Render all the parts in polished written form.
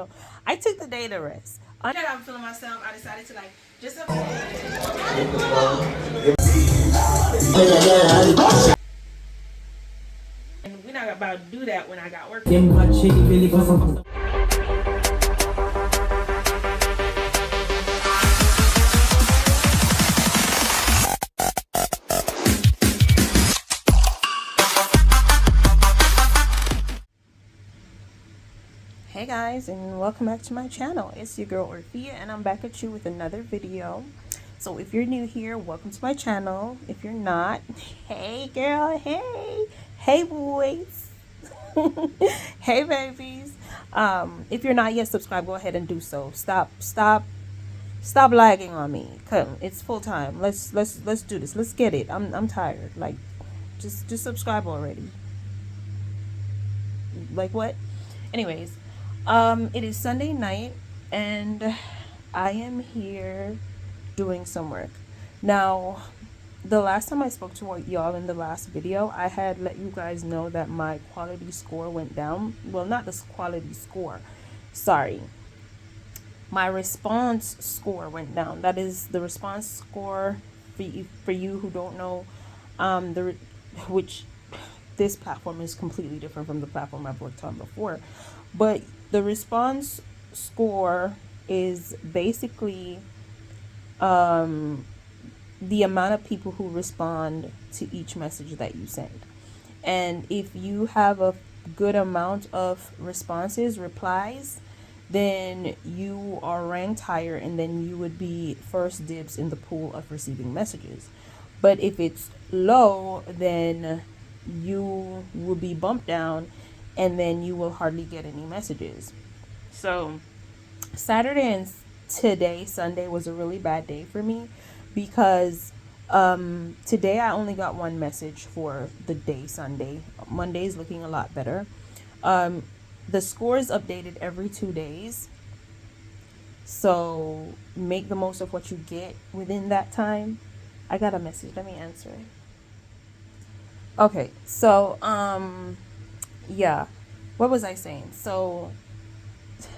know. I took the day to rest. That I'm feeling myself, I decided to like just and we're not about to do that when I got work. Hey guys, and welcome back to my channel. It's your girl Orffea, and I'm back at you with another video. So if you're new here, welcome to my channel. If you're not, hey girl, hey boys, hey babies. If you're not yet subscribed, go ahead and do so. Stop lagging on me. Come, it's full time. Let's do this. Let's get it. I'm tired. Like, just subscribe already. Like what? Anyways. It is Sunday night, and I am here doing some work. Now, the last time I spoke to y'all in the last video, I had let you guys know that my quality score went down. Well, not the quality score. Sorry. My response score went down. That is the response score for you who don't know, which this platform is completely different from the platform I've worked on before. But the response score is basically the amount of people who respond to each message that you send. And if you have a good amount of replies, then you are ranked higher, and then you would be first dibs in the pool of receiving messages. But if it's low, then you will be bumped down, and then you will hardly get any messages. So Saturday and today, Sunday, was a really bad day for me because today I only got one message for the day Sunday. Monday is looking a lot better. The score is updated every 2 days, so make the most of what you get within that time. I got a message. Let me answer it. Okay, so yeah, what was I saying? So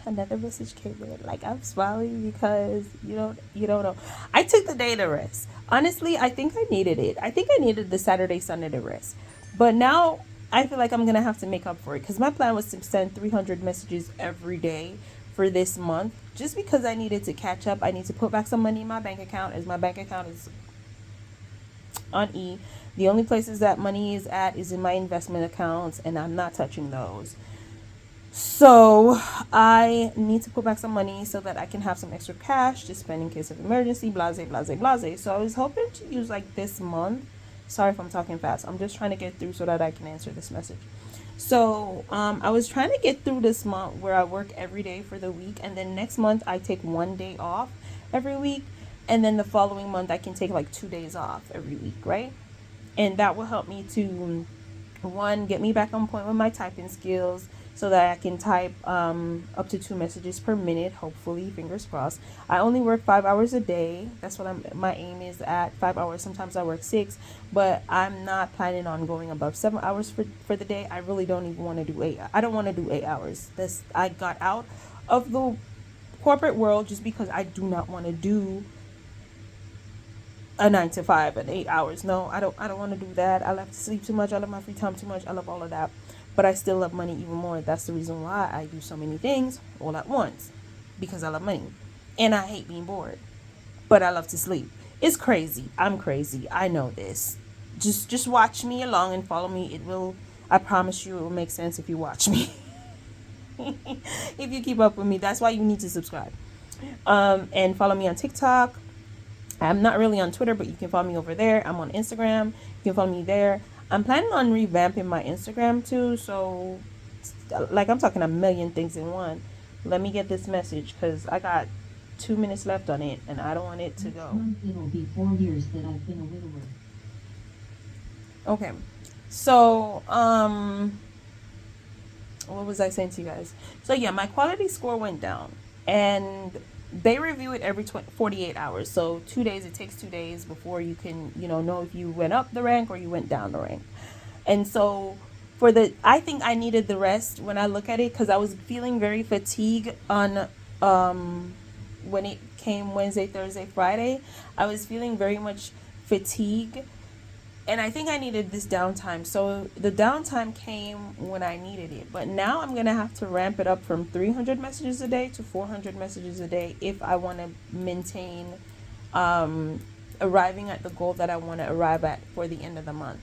another message came in. Like, I'm smiling because you don't know. I took the day to rest. Honestly, I think I needed it. I think I needed the Saturday, Sunday to rest. But now I feel like I'm gonna have to make up for it, because my plan was to send 300 messages every day for this month, just because I needed to catch up. I need to put back some money in my bank account, as my bank account is on E. The only places that money is at is in my investment accounts, and I'm not touching those. So I need to put back some money so that I can have some extra cash to spend in case of emergency, blase. So I was hoping to use like this month. Sorry if I'm talking fast. I'm just trying to get through so that I can answer this message. So I was trying to get through this month where I work every day for the week, and then next month I take 1 day off every week, and then the following month I can take like 2 days off every week, right? And that will help me to, one, get me back on point with my typing skills so that I can type up to 2 messages per minute, hopefully, fingers crossed. I only work 5 hours a day. That's what my aim is at, 5 hours. Sometimes I work 6, but I'm not planning on going above 7 hours for the day. I really don't even want to do 8. I don't want to do 8 hours. I got out of the corporate world just because I do not want to do a 9 to 5 and 8 hours. No, I don't want to do that. I love to sleep too much. I love my free time too much. I love all of that. But I still love money even more. That's the reason why I do so many things all at once, because I love money. And I hate being bored. But I love to sleep. It's crazy. I'm crazy. I know this. Just watch me along and follow me. I promise you it will make sense if you watch me. If you keep up with me. That's why you need to subscribe. And follow me on TikTok. I'm not really on Twitter, but you can follow me over there. I'm on Instagram. You can follow me there. I'm planning on revamping my Instagram too. So, like, I'm talking a million things in one. Let me get this message, because I got 2 minutes left on it, and I don't want it to go. It will be 4 years that I've been a widower. Okay. So, what was I saying to you guys? So, yeah, my quality score went down. And they review it every 48 hours. So 2 days, it takes 2 days before you can, know if you went up the rank or you went down the rank. And so I think I needed the rest when I look at it, because I was feeling very fatigued on um when it came Wednesday, Thursday, Friday. I was feeling very much fatigued, and I think I needed this downtime. So the downtime came when I needed it. But now I'm going to have to ramp it up from 300 messages a day to 400 messages a day if I want to maintain um, arriving at the goal that I want to arrive at for the end of the month.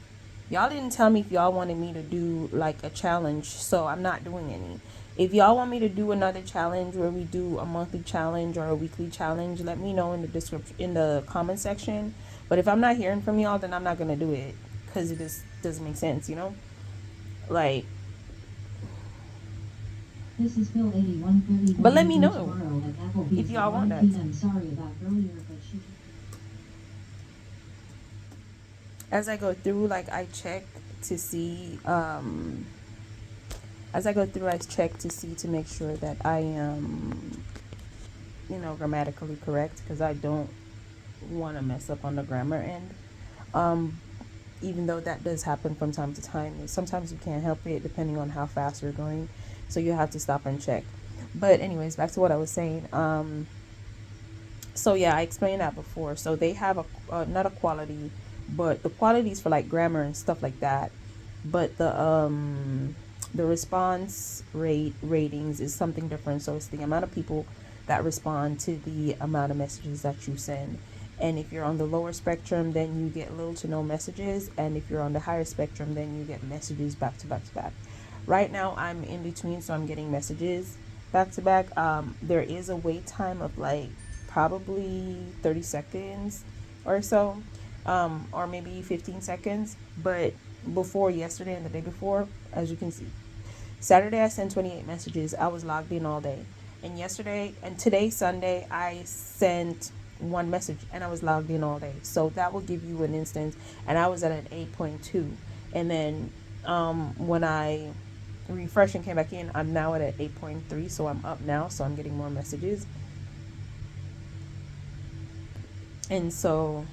Y'all didn't tell me if y'all wanted me to do like a challenge, so I'm not doing any. If y'all want me to do another challenge where we do a monthly challenge or a weekly challenge, let me know in the description, in the comment section. But if I'm not hearing from y'all, then I'm not gonna do it, because it just doesn't make sense, you know. Like, This is Bill 8131 but let me leaving know tomorrow at if Applebee's at y'all want 1 that. p.m. Sorry about earlier, but she... As I go through, like I check to see. As I go through, I check to see to make sure that I am, grammatically correct, because I don't want to mess up on the grammar end. Um, Even though that does happen from time to time. Sometimes you can't help it depending on how fast you're going. So you have to stop and check. But anyways, back to what I was saying. So yeah, I explained that before. So they have not a quality, but the qualities for like grammar and stuff like that. But the response ratings is something different. So it's the amount of people that respond to the amount of messages that you send. And if you're on the lower spectrum, then you get little to no messages. And if you're on the higher spectrum, then you get messages back to back to back. Right now, I'm in between, so I'm getting messages back to back. There is a wait time of like probably 30 seconds or so, or maybe 15 seconds. But before yesterday and the day before, as you can see, Saturday I sent 28 messages. I was logged in all day. And yesterday and today, Sunday, I sent one message and I was logged in all day. So that will give you an instance. And I was at an 8.2. And then when I refresh and came back in, I'm now at an 8.3. So I'm up now. So I'm getting more messages. And so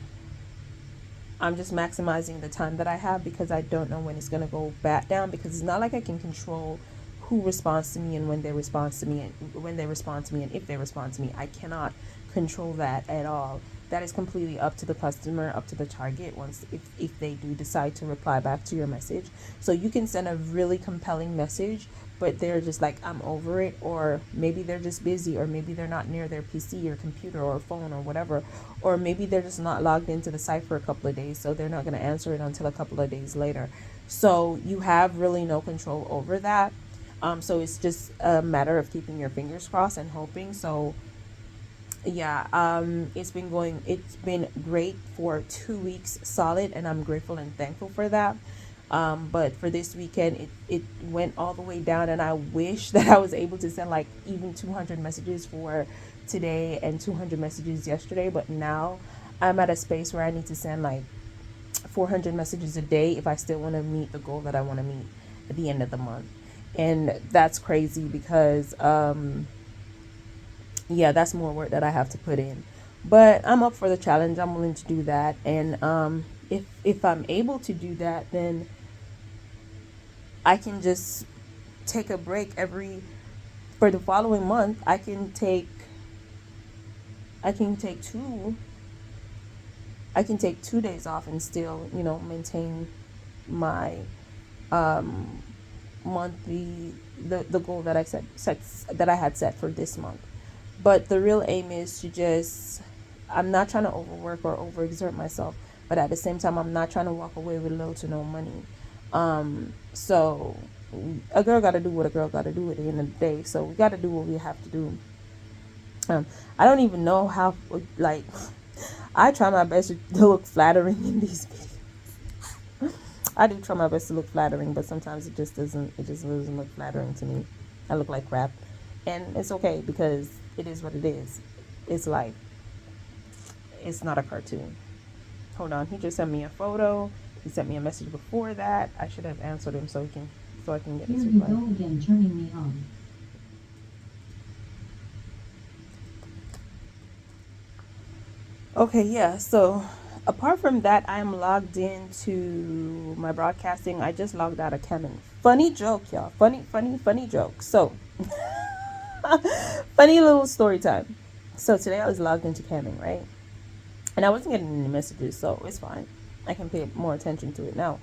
I'm just maximizing the time that I have, because I don't know when it's going to go back down, because it's not like I can control who responds to me and when they respond to me, and when they respond to me and if they respond to me. I cannot control that at all. That is completely up to the customer, up to the target, once if they do decide to reply back to your message. So you can send a really compelling message, but they're just like, I'm over it, or maybe they're just busy, or maybe they're not near their PC or computer or phone or whatever, or maybe they're just not logged into the site for a couple of days, so they're not going to answer it until a couple of days later. So you have really no control over that. So it's just a matter of keeping your fingers crossed and hoping. So yeah, it's been great for 2 weeks solid, and I'm grateful and thankful for that. But for this weekend, it went all the way down, and I wish that I was able to send like even 200 messages for today and 200 messages yesterday. But now I'm at a space where I need to send like 400 messages a day if I still want to meet the goal that I want to meet at the end of the month. And that's crazy, because yeah, that's more work that I have to put in. But I'm up for the challenge. I'm willing to do that. And if I'm able to do that, then I can just take a break every for the following month. I can take two days off and still, maintain my um monthly the goal that I set that I had set for this month. But the real aim is to just, I'm not trying to overwork or overexert myself, but at the same time, I'm not trying to walk away with little to no money. So a girl got to do what a girl got to do at the end of the day. So we got to do what we have to do. I don't even know how, like, I try my best to look flattering in these videos. I do try my best to look flattering, but sometimes it just doesn't look flattering to me. I look like crap. And it's okay, because it is what it is. It's life. It's not a cartoon. Hold on, he just sent me a photo. He sent me a message before that. I should have answered him so I can get Here his you reply. go again, turning me on. Okay, yeah. So Apart from that, I am logged into my broadcasting. I just logged out of Kemen. Funny joke, y'all. Funny joke. So, funny little story time. So today I was logged into Kemen, right? And I wasn't getting any messages, so it's fine. I can pay more attention to it now.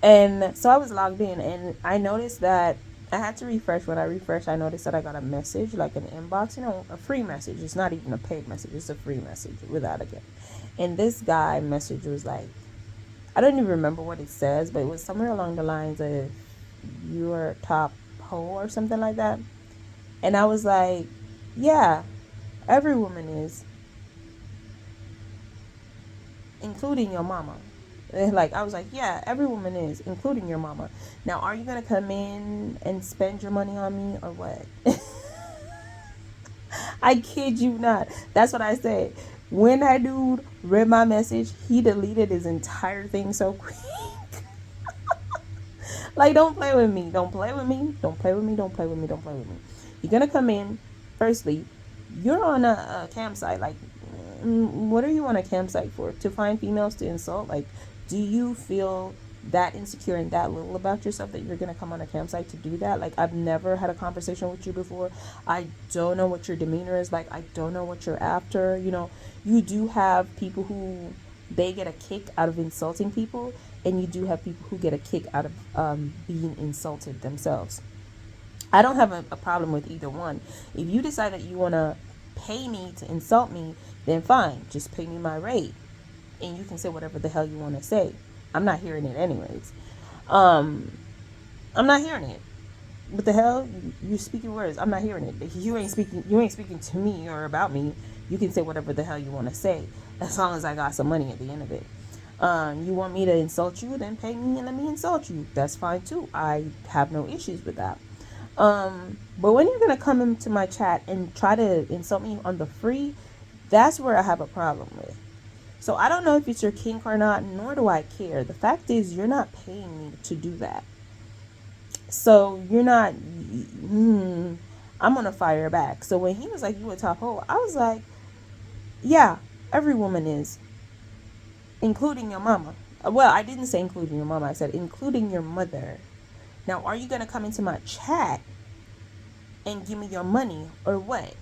And so I was logged in, and I noticed that I had to refresh. When I refreshed, I noticed that I got a message, like an inbox, a free message. It's not even a paid message, it's a free message without a gift. And this guy message was like, I don't even remember what it says, but it was somewhere along the lines of "you're top hoe" or something like that. And I was like, yeah, every woman is, including your mama. Like, I was like, yeah, every woman is, including your mama. Now, are you gonna come in and spend your money on me or what? I kid you not. That's what I said. When that dude read my message, he deleted his entire thing so quick. Like, don't play with me. Don't play with me. Don't play with me. Don't play with me. Don't play with me. You're gonna come in. Firstly, you're on a campsite. Like, what are you on a campsite for? To find females to insult? Like, do you feel that insecure and that little about yourself that you're gonna come on a campsite to do that? Like, I've never had a conversation with you before. I don't know what your demeanor is like. I don't know what you're after. You do have people who they get a kick out of insulting people, and you do have people who get a kick out of being insulted themselves. I don't have a problem with either one. If you decide that you want to pay me to insult me, then fine. Just pay me my rate. And you can say whatever the hell you want to say. I'm not hearing it anyways. Um, I'm not hearing it. What the hell? You're speaking words. I'm not hearing it. You ain't speaking. You ain't speaking to me or about me. You can say whatever the hell you want to say, as long as I got some money at the end of it. You want me to insult you? Then pay me and let me insult you. That's fine too. I have no issues with that. But when you're gonna come into my chat and try to insult me on the free, that's where I have a problem with. So I don't know if it's your kink or not, nor do I care. The fact is, you're not paying me to do that. So you're not. I'm gonna fire back. So when he was like, "You a top hoe," I was like, "Yeah, every woman is, including your mama." Well, I didn't say including your mama. I said including your mother. Now, are you gonna come into my chat and give me your money or what?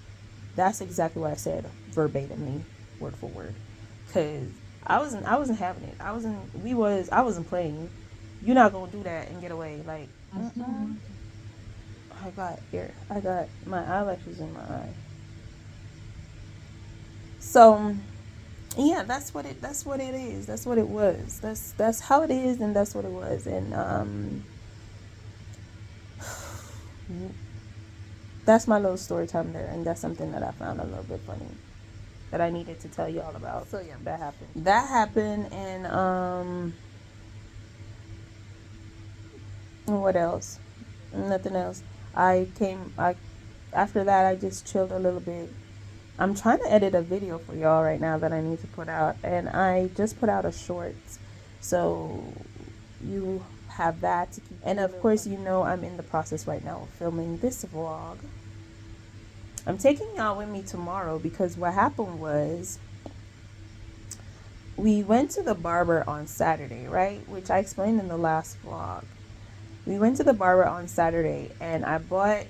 That's exactly what I said verbatimly, word for word. Cause I wasn't having it. I wasn't playing. You're not gonna do that and get away. Like, I still want to. I got my eyelashes in my eye. So yeah, that's what it is. That's what it was. That's how it is, and that's what it was. And that's my little story time there, and that's something that I found a little bit funny that I needed to tell you all about. So yeah, that happened. That happened, and what else? Nothing else. I after that I just chilled a little bit. I'm trying to edit a video for y'all right now that I need to put out, and I just put out a short, so you have that to keep. And of course, I'm in the process right now of filming this vlog. I'm taking y'all with me tomorrow because what happened was we went to the barber on Saturday, right? Which I explained in the last vlog. We went to the barber on Saturday, and I bought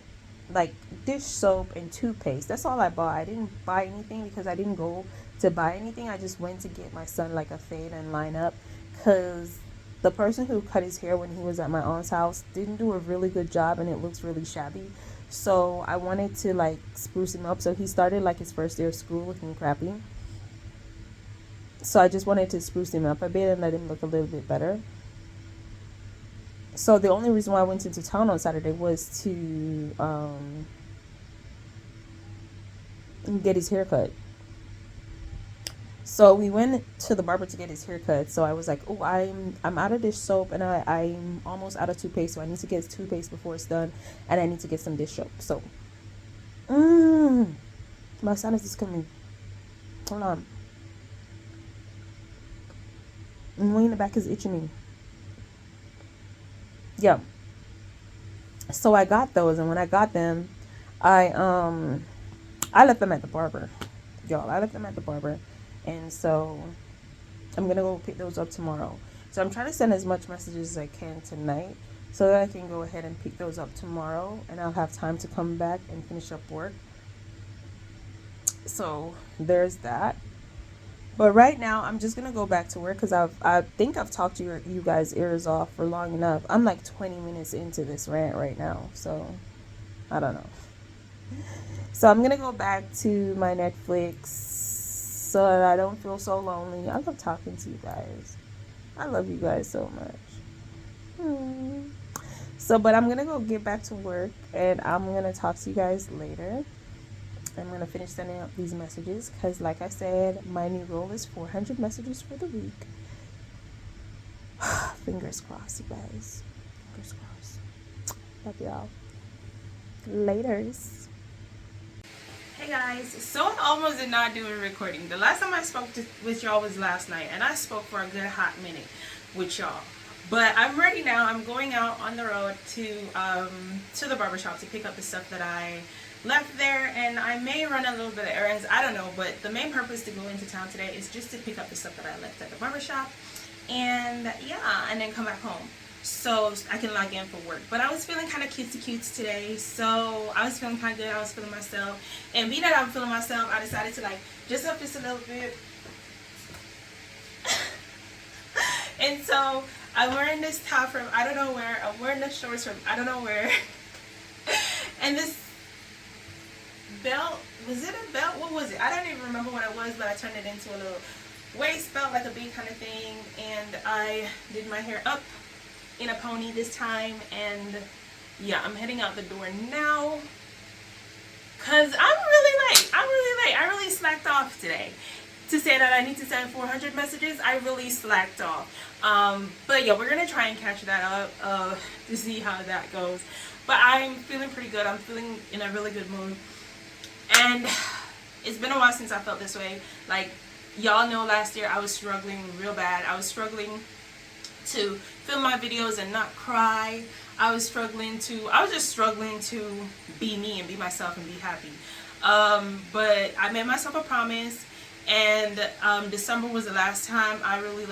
like dish soap and toothpaste. That's all I bought. I didn't buy anything because I didn't go to buy anything. I just went to get my son like a fade and line up, because the person who cut his hair when he was at my aunt's house didn't do a really good job, and it looks really shabby. So I wanted to like spruce him up. So he started like his first day of school looking crappy. So I just wanted to spruce him up a bit and let him look a little bit better. So the only reason why I went into town on Saturday was to get his hair cut. So we went to the barber to get his hair cut. So I was like, oh, I'm out of dish soap, and I'm almost out of toothpaste. So I need to get his toothpaste before it's done, and I need to get some dish soap. So my sinus is coming. Hold on. And way in the back is itching me. Yeah. So I got those, and when I got them, I left them at the barber. Y'all, I left them at the barber. And so I'm gonna go pick those up tomorrow. So I'm trying to send as much messages as I can tonight so that I can go ahead and pick those up tomorrow, and I'll have time to come back and finish up work. So there's that. But right now, I'm just gonna go back to work because I think I've talked you guys ears off for long enough. I'm like 20 minutes into this rant right now, so I don't know. So I'm gonna go back to my Netflix so that I don't feel so lonely. I love talking to you guys. I love you guys so much. Hmm. So, but I'm gonna go get back to work, and I'm gonna talk to you guys later. I'm gonna finish sending out these messages because, like I said, my new goal is 400 messages for the week. Fingers crossed, you guys. Fingers crossed. Love y'all. Laters. Hey guys, so I almost did not do a recording. The last time I spoke with y'all was last night, and I spoke for a good hot minute with y'all. But I'm ready now. I'm going out on the road to the barbershop to pick up the stuff that I left there, and I may run a little bit of errands. I don't know, but the main purpose to go into town today is just to pick up the stuff that I left at the barbershop, and yeah, and then come back home so I can log in for work. But I was feeling kind of cutesy today, so I was feeling kind of good. I was feeling myself, and being that I'm feeling myself, I decided to like dress up just a little bit. And so I'm wearing this top from I don't know where. I'm wearing the shorts from I don't know where. And this belt, was it a belt? What was it? I don't even remember what it was, but I turned it into a little waist belt, like a big kind of thing. And I did my hair up in a pony this time. And yeah, I'm heading out the door now because I'm really late. I really slacked off today. To say that I need to send 400 messages, I really slacked off. But yeah, we're gonna try and catch that up to see how that goes. But I'm feeling pretty good. I'm feeling in a really good mood, and it's been a while since I felt this way. Like y'all know, last year I was struggling real bad. I was struggling to film my videos and not cry. I was just struggling to be me and be myself and be happy. But I made myself a promise. And December was the last time I really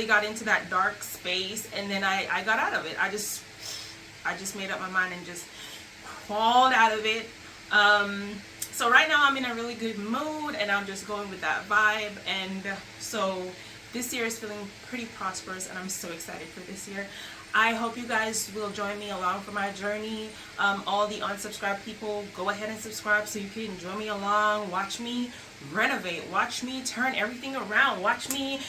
got into that dark space, and then I got out of it. I just made up my mind and just crawled out of it. So right now I'm in a really good mood, and I'm just going with that vibe. And so this year is feeling pretty prosperous, and I'm so excited for this year. I hope you guys will join me along for my journey. All the unsubscribed people, go ahead and subscribe so you can join me along. Watch me renovate. Watch me turn everything around. Watch me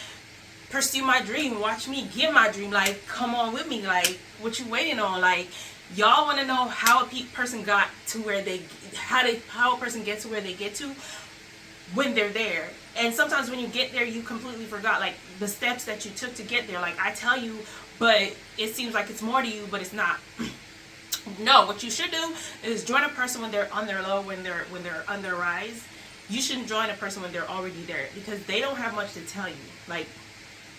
pursue my dream. Watch me get my dream. Like, come on with me. Like, what you waiting on? Like, y'all want to know how a person got to where how a person gets to where they get to when they're there. And sometimes when you get there, you completely forgot like the steps that you took to get there. Like I tell you, but it seems like it's more to you, but it's not. No, what you should do is join a person when they're on their low, when they're on their rise. You shouldn't join a person when they're already there, because they don't have much to tell you. Like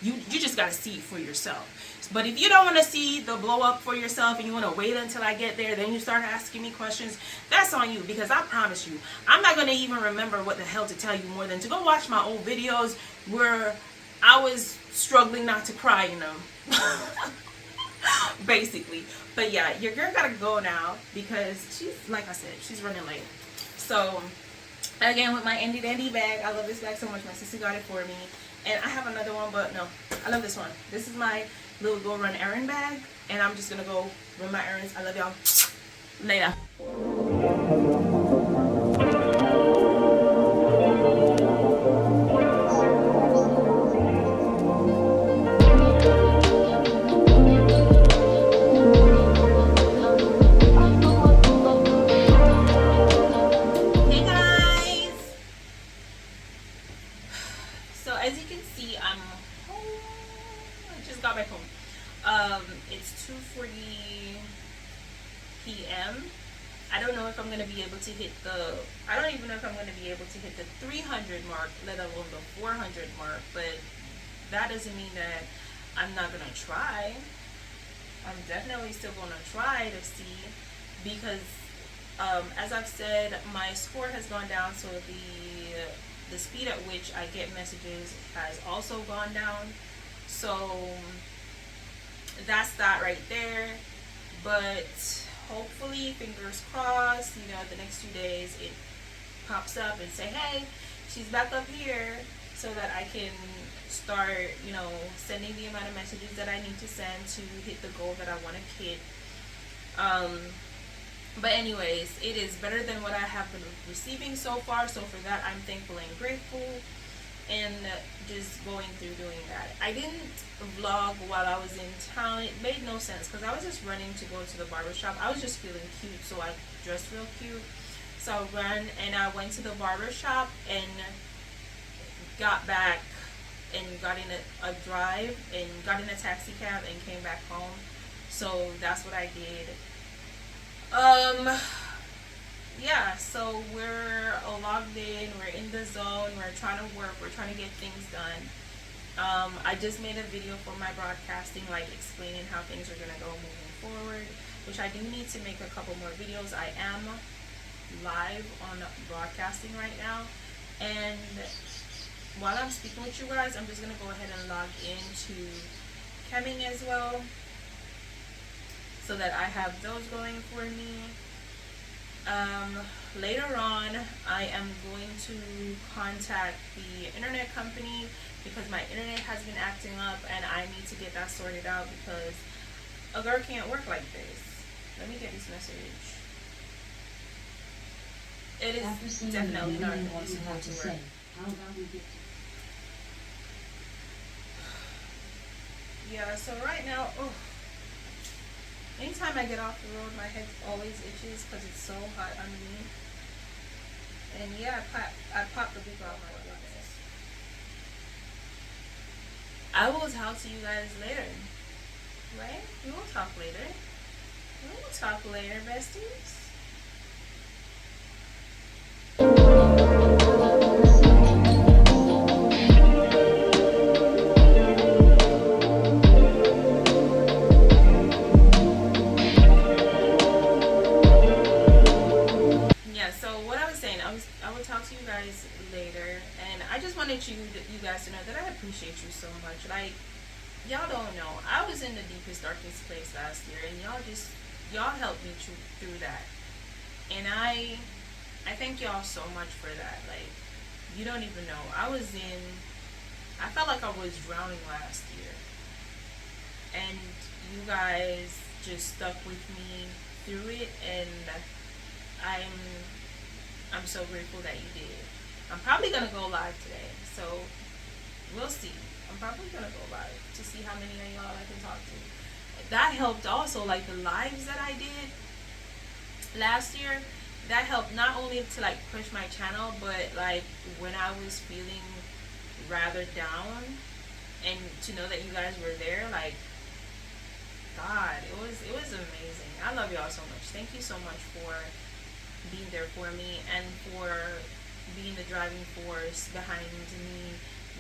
you just gotta see it for yourself. But if you don't want to see the blow up for yourself and you want to wait until I get there, then you start asking me questions, that's on you, because I promise you, I'm not going to even remember what the hell to tell you more than to go watch my old videos where I was struggling not to cry in them. Basically. But yeah, your girl got to go now because she's, like I said, she's running late. So again, with my Indie Dandy bag, I love this bag so much. My sister got it for me. And I have another one, but no, I love this one. This is my little go run errand bag, and I'm just gonna go run my errands. I love y'all. Later. Hey guys. So as you can see, I'm home. I just got back home. It's 2:40 p.m. I don't know if I'm gonna be able to hit I don't even know if I'm gonna be able to hit the 300 mark, let alone the 400 mark. But that doesn't mean that I'm not gonna try. I'm definitely still gonna try to see, because as I've said, my score has gone down. So the the speed at which I get messages has also gone down. So that's that right there. But hopefully, fingers crossed, the next 2 days it pops up and say, hey, she's back up here, so that I can start, sending the amount of messages that I need to send to hit the goal that I want to hit. But anyways, it is better than what I have been receiving so far. So for that, I'm thankful and grateful. And just going through doing that. I didn't vlog while I was in town. It made no sense because I was just running to go to the barbershop. I was just feeling cute, so I dressed real cute. So I ran and I went to the barbershop and got back and got in a drive and got in a taxi cab and came back home. So that's what I did. Yeah, so we're logged in, we're in the zone, we're trying to work, we're trying to get things done. I just made a video for my broadcasting, like explaining how things are gonna go moving forward, which I do need to make a couple more videos. I am live on broadcasting right now, and while I'm speaking with you guys, I'm just gonna go ahead and log into Camming as well, so that I have those going for me. Later on, I am going to contact the internet company because my internet has been acting up and I need to get that sorted out because a girl can't work like this. Let me get this message. It is definitely not conducive to work. How about we get to Yeah, so right now, anytime I get off the road, my head always itches because it's so hot underneath. And yeah, I popped the beep off my goodness. I will talk to you guys later. Right? We will talk later. We will talk later, besties. Yeah, so what I was saying, I will talk to you guys later, and I just wanted you guys to know that I appreciate you so much. Like, y'all don't know, I was in the deepest, darkest place last year, and y'all helped me through that, and I thank y'all so much for that. Like, you don't even know. I felt like I was drowning last year, and you guys just stuck with me through it, and I'm so grateful that you did. I'm probably gonna go live today, so we'll see. I'm probably gonna go live to see how many of y'all I can talk to. That helped also, like the lives that I did last year. That helped not only to like push my channel, but like when I was feeling rather down, and to know that you guys were there, like God, it was amazing. I love y'all so much. Thank you so much for being there for me and for being the driving force behind me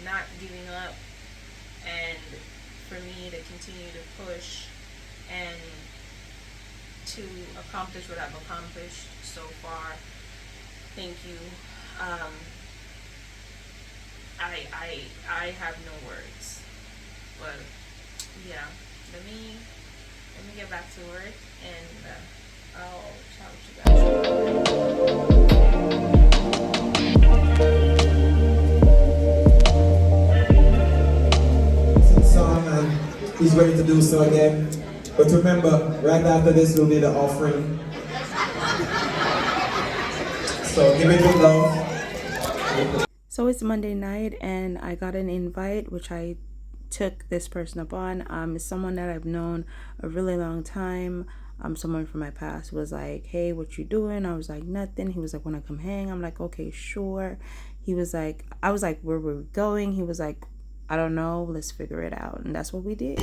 not giving up, and for me to continue to push and to accomplish what I've accomplished so far. Thank you. I have no words, but yeah, let me get back to work, and I'll chat with you guys. Song, and he's ready to do so again. But remember, right after this will be the offering. So give it good love. So it's Monday night, and I got an invite, which I took this person up on. It's someone that I've known a really long time. Someone from my past was like, hey, what you doing? I was like, nothing. He was like, wanna come hang? I'm like, okay, sure. He was like, I was like, where were we going? He was like, I don't know, let's figure it out. And that's what we did.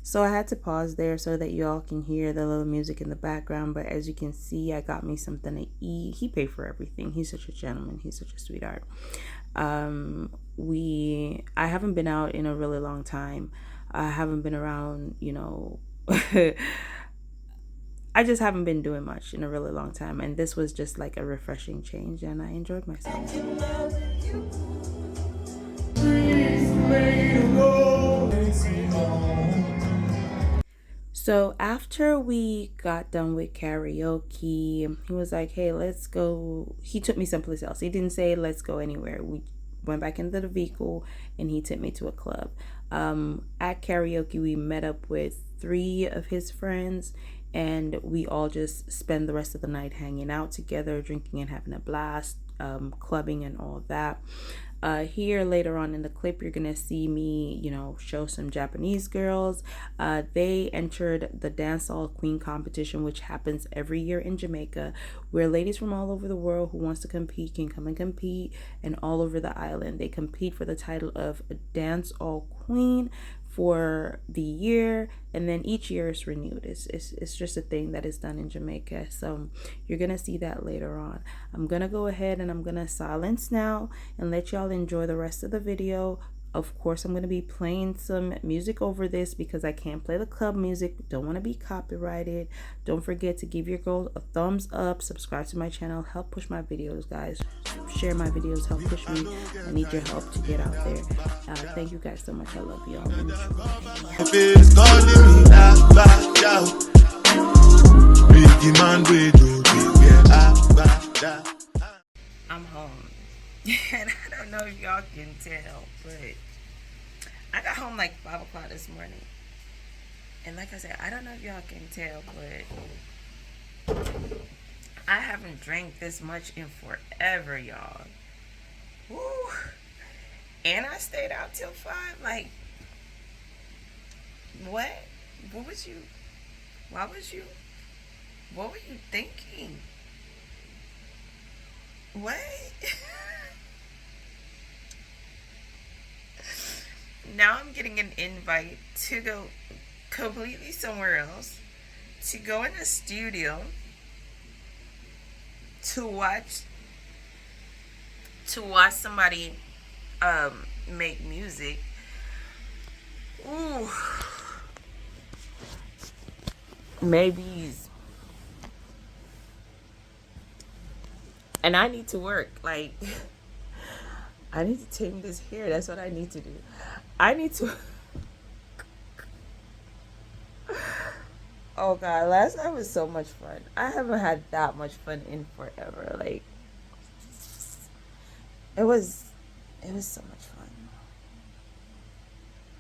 So I had to pause there so that y'all can hear the little music in the background. But as you can see, I got me something to eat. He paid for everything. He's such a gentleman. He's such a sweetheart. I haven't been out in a really long time. I haven't been around, I just haven't been doing much in a really long time, and this was just like a refreshing change, and I enjoyed myself. So after we got done with karaoke, he was like, "Hey, let's go." He took me someplace else. He didn't say let's go anywhere. We went back into the vehicle, and he took me to a club. At karaoke, we met up with three of his friends, and we all just spent the rest of the night hanging out together, drinking and having a blast, clubbing and all that. Here later on in the clip, you're gonna see me, show some Japanese girls. They entered the dancehall queen competition, which happens every year in Jamaica, where ladies from all over the world who wants to compete can come and compete, and all over the island they compete for the title of a dancehall queen for the year, and then each year is renewed. It's just a thing that is done in Jamaica. So you're gonna see that later on. I'm gonna go ahead and I'm gonna silence now and let y'all enjoy the rest of the video. Of course, I'm going to be playing some music over this because I can't play the club music. Don't want to be copyrighted. Don't forget to give your girl a thumbs up. Subscribe to my channel. Help push my videos, guys. Share my videos. Help push me. I need your help to get out there. Thank you guys so much. I love y'all. I'm home. And I don't know if y'all can tell, but I got home like 5 o'clock this morning. And like I said, I don't know if y'all can tell, but I haven't drank this much in forever, y'all. Woo. And I stayed out till 5. Like, what? What were you thinking? What? Now I'm getting an invite to go completely somewhere else, to go in the studio to watch somebody make music. Ooh. Maybes. And I need to work. Like, I need to tame this hair. That's what I need to do. I need to. Oh God, last night was so much fun. I haven't had that much fun in forever. Like, it was so much fun.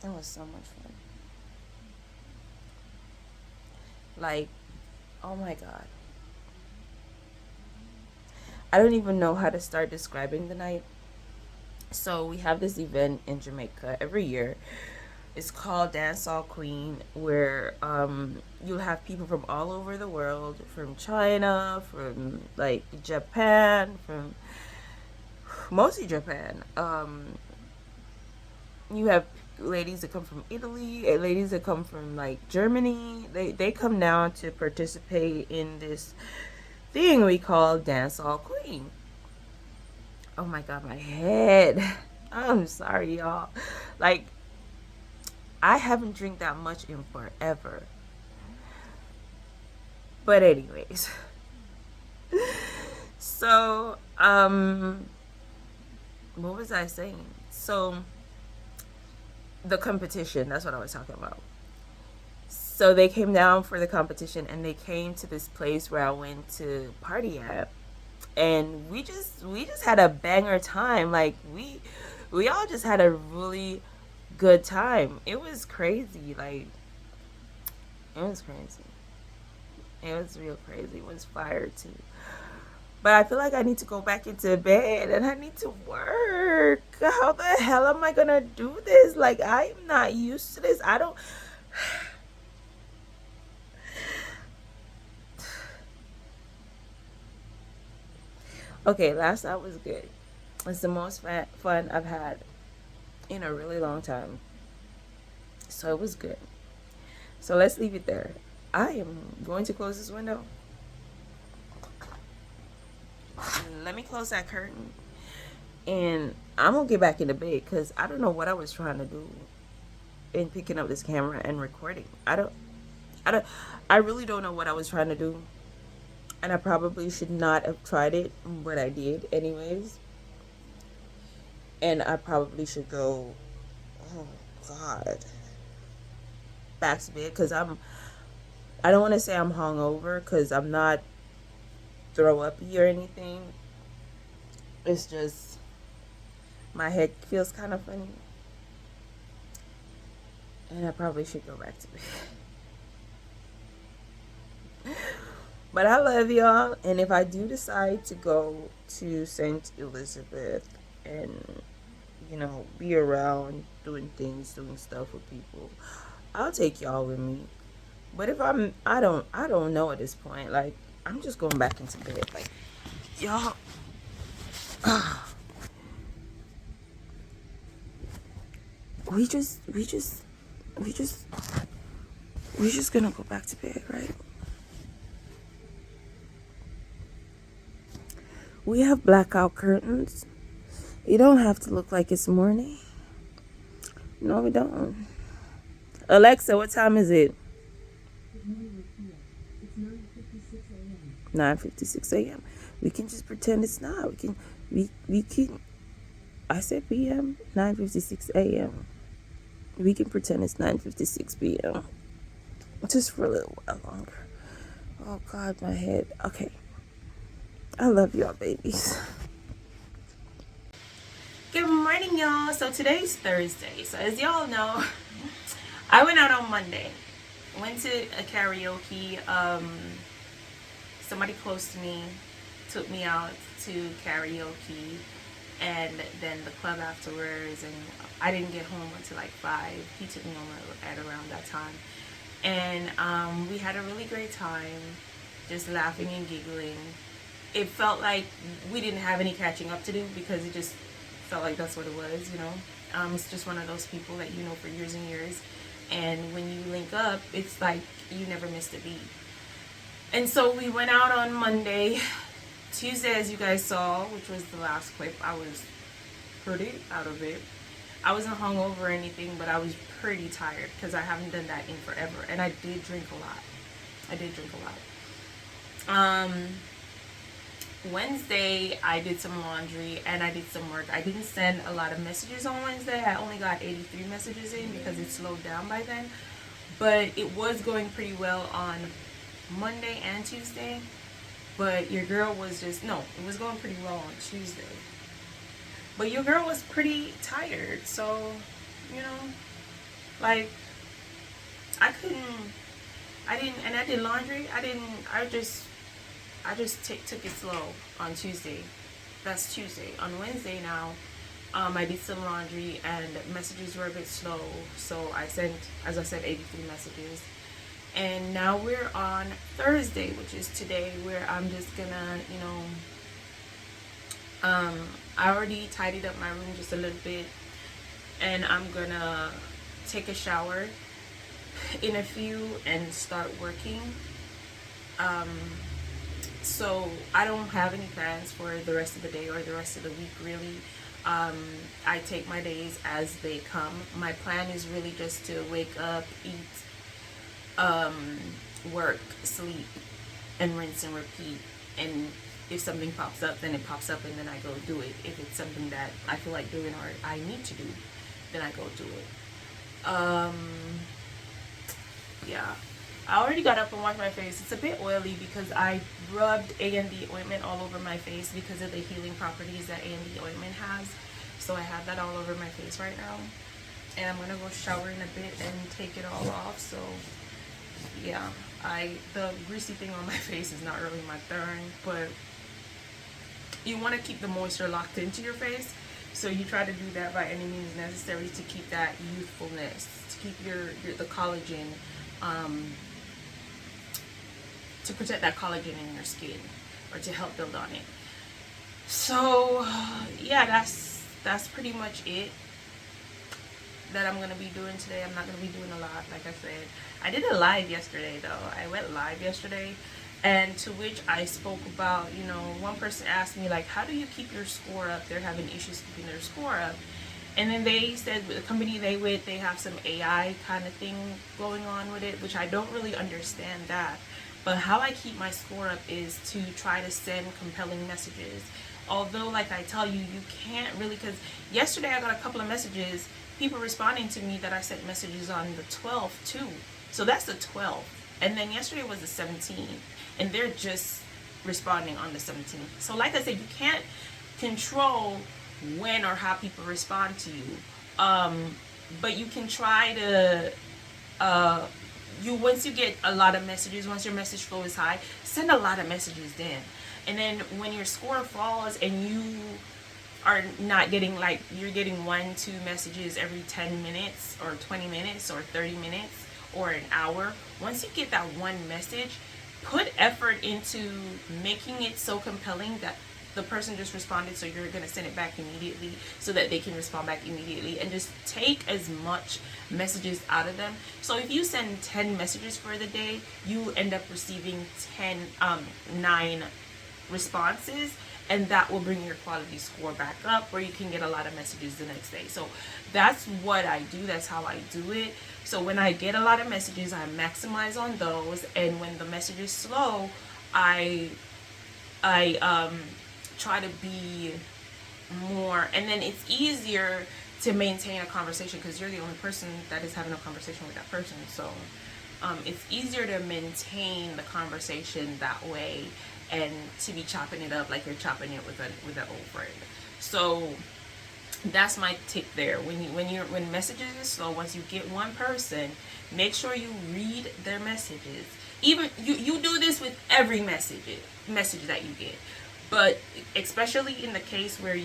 It was so much fun. Like, oh my God. I don't even know how to start describing the night. So we have this event in Jamaica every year. It's called Dancehall Queen, where you'll have people from all over the world, from China, from like Japan, from mostly Japan. You have ladies that come from Italy, and ladies that come from like Germany. They come down to participate in this thing we call Dancehall Queen. Oh my God, my head. I'm sorry, y'all. Like, I haven't drank that much in forever. But anyways. So, what was I saying? So, the competition, that's what I was talking about. So they came down for the competition, and they came to this place where I went to party at. And we just had a banger time. Like, we all just had a really good time. It was crazy. Like, it was crazy. It was real crazy. It was fire too. But I feel like I need to go back into bed and I need to work. How the hell am I gonna do this? Like, I'm not used to this. I don't. Okay, last night was good. It's the most fun I've had in a really long time. So it was good. So let's leave it there. I am going to close this window. Let me close that curtain. And I'm going to get back into bed because I don't know what I was trying to do in picking up this camera and recording. I don't. I really don't know what I was trying to do, and I probably should not have tried it, but I did anyways. And I probably should go. Oh God, back to bed because I'm. I don't want to say I'm hungover because I'm not throw up or anything. It's just my head feels kind of funny, and I probably should go back to bed. But I love y'all, and if I do decide to go to St. Elizabeth and be around doing things, doing stuff with people, I'll take y'all with me. But if I don't know at this point. Like, I'm just going back into bed. Like, y'all, we just, we just, we just, we just gonna go back to bed, right? We have blackout curtains. You don't have to look like it's morning. No, we don't. Alexa, what time is it? It's 9:56 a.m. 9:56 a.m. We can just pretend it's not. We can. I said p.m. 9:56 a.m. We can pretend it's 9:56 p.m. just for a little while longer. Oh God, my head. Okay. I love y'all, babies. Good morning, y'all. So today's Thursday. So as y'all know, I went out on Monday. Went to a karaoke. Somebody close to me took me out to karaoke, and then the club afterwards. And I didn't get home until like 5. He took me home at around that time, and we had a really great time, just laughing and giggling. It felt like we didn't have any catching up to do because it just felt like that's what it was. It's just one of those people that you know for years and years, and when you link up, it's like you never missed a beat. And so we went out on Monday. Tuesday, as you guys saw, which was the last clip, I was pretty out of it. I wasn't hungover or anything, but I was pretty tired because I haven't done that in forever, and I did drink a lot. I did drink a lot. Wednesday, I did some laundry and I did some work. I didn't send a lot of messages on Wednesday. I only got 83 messages in because it slowed down by then. But it was going pretty well on Monday and Tuesday. But your girl was just, no, it was going pretty well on Tuesday. But your girl was pretty tired. So, like, I did laundry. I just took it slow on Tuesday. That's Tuesday. On Wednesday now, I did some laundry and messages were a bit slow. So I sent, as I said, 83 messages. And now we're on Thursday, which is today, where I'm just gonna, I already tidied up my room just a little bit. And I'm gonna take a shower in a few and start working. So I don't have any plans for the rest of the day or the rest of the week, really. I take my days as they come. My plan is really just to wake up, eat, work, sleep, and rinse and repeat. And if something pops up, then it pops up and then I go do it. If it's something that I feel like doing or I need to do, then I go do it. Yeah. I already got up and washed my face. It's a bit oily because I rubbed A&D ointment all over my face because of the healing properties that A&D ointment has. So I have that all over my face right now. And I'm going to go shower in a bit and take it all off. So, yeah. The greasy thing on my face is not really my thing. But you want to keep the moisture locked into your face. So you try to do that by any means necessary to keep that youthfulness. To keep the collagen, to protect that collagen in your skin or to help build on it. So yeah, that's pretty much it that I'm gonna be doing today. I'm not gonna be doing a lot, like I said. I did a live yesterday though. I went live yesterday, and to which I spoke about, one person asked me like, how do you keep your score up? They're having issues keeping their score up. And then they said the company they have some AI kind of thing going on with it, which I don't really understand that. But how I keep my score up is to try to send compelling messages. Although, like I tell you, you can't really, because yesterday I got a couple of messages, people responding to me that I sent messages on the 12th too. So that's the 12th. And then yesterday was the 17th. And they're just responding on the 17th. So like I said, you can't control when or how people respond to you. But you can try to once you get a lot of messages, once your message flow is high, send a lot of messages then. And then when your score falls and you are not getting, like, you're getting 1-2 messages every 10 minutes or 20 minutes or 30 minutes or an hour, once you get that one message, put effort into making it so compelling that the person just responded, so you're going to send it back immediately so that they can respond back immediately, and just take as much messages out of them. So if you send 10 messages for the day, you end up receiving 9 responses, and that will bring your quality score back up, where you can get a lot of messages the next day. So that's what I do. That's how I do it. So when I get a lot of messages, I maximize on those, and when the message is slow, I try to be more, and then it's easier to maintain a conversation because you're the only person that is having a conversation with that person. So it's easier to maintain the conversation that way, and to be chopping it up like you're chopping it with an old friend. So that's my tip there. When messages are slow, once you get one person, make sure you read their messages. Even you do this with every message that you get, but especially in the case where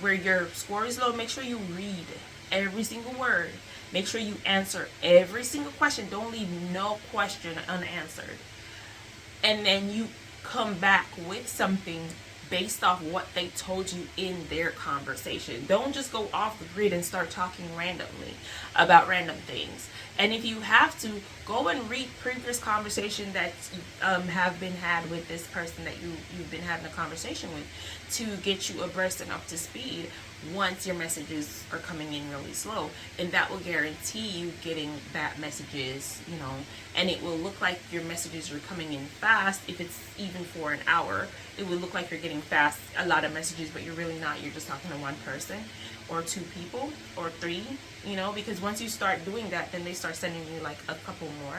where your score is low, make sure you read every single word. Make sure you answer every single question. Don't leave no question unanswered. And then you come back with something based off what they told you in their conversation. Don't just go off the grid and start talking randomly about random things. And if you have to, go and read previous conversation that have been had with this person that you've been having a conversation with, to get you abreast and up to speed once your messages are coming in really slow. And that will guarantee you getting that messages, and it will look like your messages are coming in fast. If it's even for an hour, it will look like you're getting fast, a lot of messages, but you're really not. You're just talking to one person or 2 people or 3, because once you start doing that, then they start sending you like a couple more.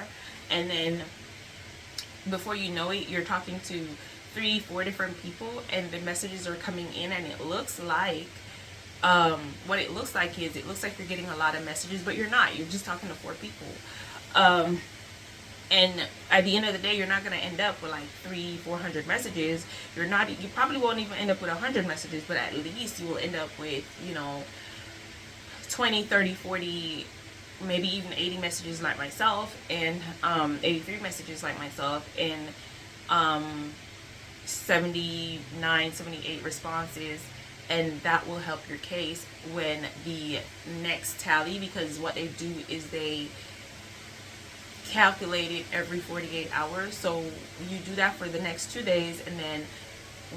And then before you know it, you're talking to 3-4 different people, and the messages are coming in, and it looks like what it looks like is, it looks like you're getting a lot of messages, but you're not. You're just talking to 4 people. And at the end of the day, you're not going to end up with like 300-400 messages. You probably won't even end up with 100 messages, but at least you will end up with 20, 30, 40, maybe even 80 messages like myself, and 83 messages like myself, and 79, 78 responses. And that will help your case when the next tally, because what they do is they calculate it every 48 hours. So you do that for the next 2 days, and then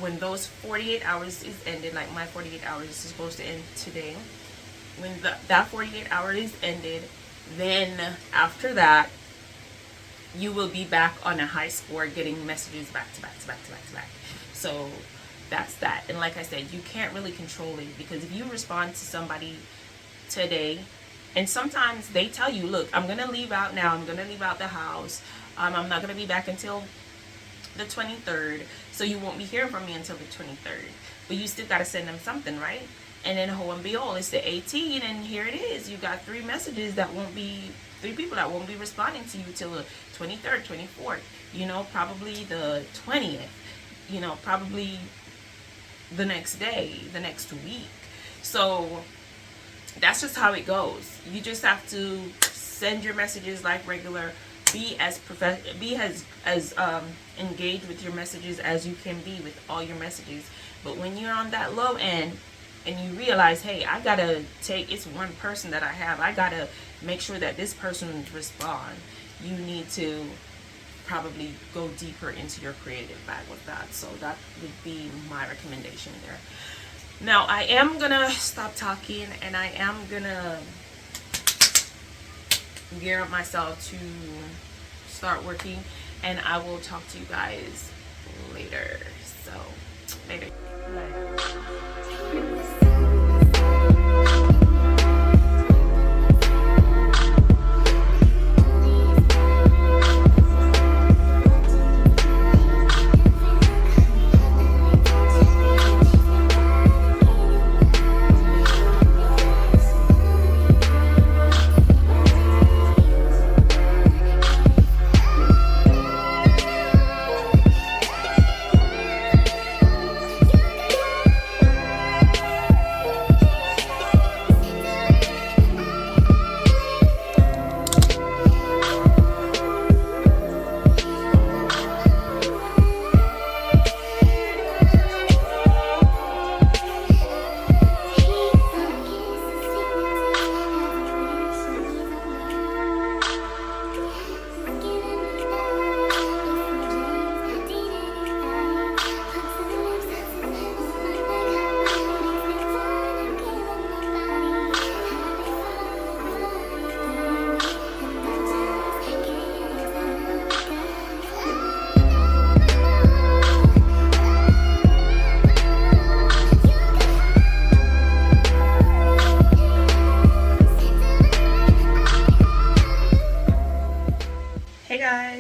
when those 48 hours is ended, like my 48 hours is supposed to end today, when that 48 hours is ended, then after that you will be back on a high score, getting messages back to back to back to back to back. So that's that. And like I said, you can't really control it, because if you respond to somebody today, and sometimes they tell you, look, I'm going to leave out now, I'm going to leave out the house, I'm not going to be back until the 23rd, so you won't be hearing from me until the 23rd, but you still got to send them something, right? And then ho and behold, it's the 18th, and here it is. You got 3 messages that won't be, 3 people that won't be responding to you till the 23rd, 24th, probably the 20th, probably the next day, the next week. So that's just how it goes. You just have to send your messages like regular. Be as engaged with your messages as you can be with all your messages. But when you're on that low end and you realize, hey, I gotta it's one person that I have, I gotta make sure that this person responds, you need to probably go deeper into your creative bag with that. So that would be my recommendation there. Now I am gonna stop talking and I am gonna gear up myself to start working, and I will talk to you guys later. So later.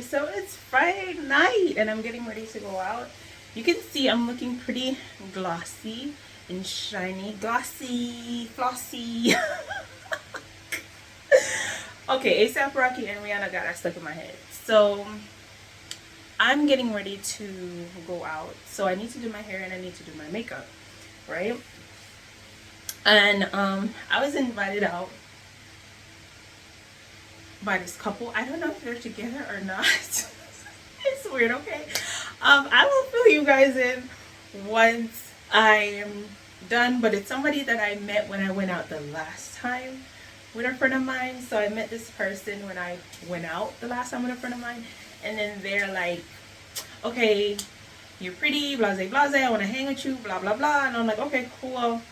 So it's Friday night and I'm getting ready to go out. You can see I'm looking pretty glossy and shiny. Glossy, flossy. Okay, ASAP Rocky and Rihanna got that stuck in my head. So I'm getting ready to go out. So I need to do my hair and I need to do my makeup, right? And I was invited out by this couple. I don't know if they're together or not. It's weird. Okay, I will fill you guys in once I'm done, but it's somebody that I met when I went out the last time with a friend of mine. So I met this person when I went out the last time with a friend of mine, and then they're like, okay, you're pretty, blase blase, I want to hang with you, blah blah blah. And I'm like, okay, cool.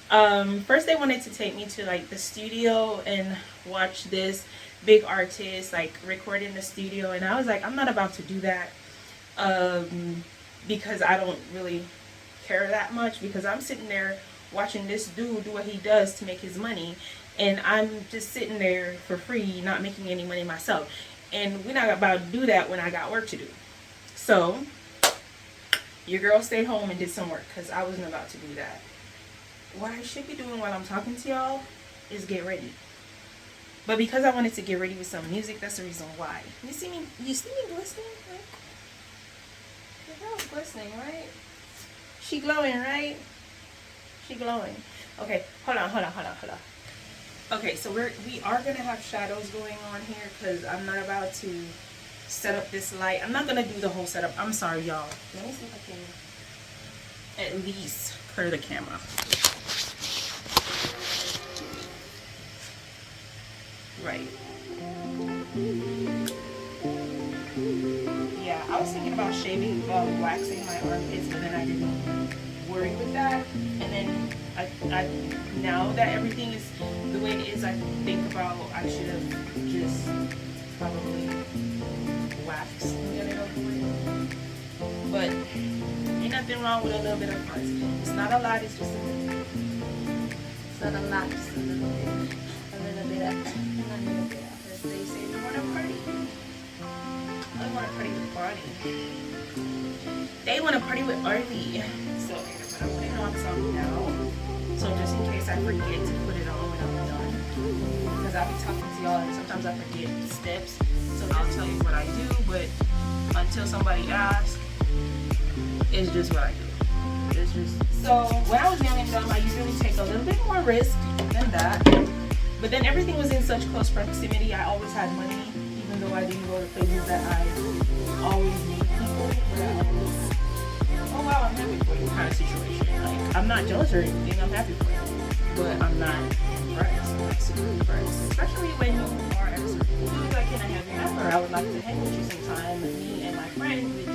First they wanted to take me to like the studio and watch this big artist like record in the studio, and I was like, I'm not about to do that, because I don't really care that much, because I'm sitting there watching this dude do what he does to make his money, and I'm just sitting there for free, not making any money myself, and we're not about to do that when I got work to do. So your girl stayed home and did some work, because I wasn't about to do that. What I should be doing while I'm talking to y'all is get ready. But because I wanted to get ready with some music, that's the reason why. You see me glistening? Like, your girl's glistening, right? She glowing, right? She glowing. Okay, hold on. Okay, so we are gonna have shadows going on here, because I'm not about to set up this light. I'm not gonna do the whole setup. I'm sorry, y'all. Let me see if I can at least clear the camera. Right. Yeah, I was thinking about shaving, waxing my armpits, but then I didn't worry with that. And then I now that everything is the way it is, I think about I should have just probably waxed and get it over with. But ain't nothing wrong with a little bit of fun. It's not a lot. It's just a little. It's not a lot. Just a little bit. A little bit of. As they say, we want to party. I want to party with Barney. They want to party with Arlie. So I'm putting on some now. So just in case I forget to put it on when I'm done. Because I'll be talking to y'all and sometimes I forget the steps. So I'll tell you what I do. But until somebody asks, it's just what I do. It's just. So when I was young and dumb, I usually take a little bit more risk than that. But then everything was in such close proximity. I always had money, even though I didn't go to places that I always meet people. Oh wow, I'm happy for you kind of situation. Like, I'm not jealous or anything, I'm happy for you. But I'm not impressed, like super impressed. Especially when you are at a certain age, like, can I have whatever, I would like to hang with you sometime. Me and my friend, which,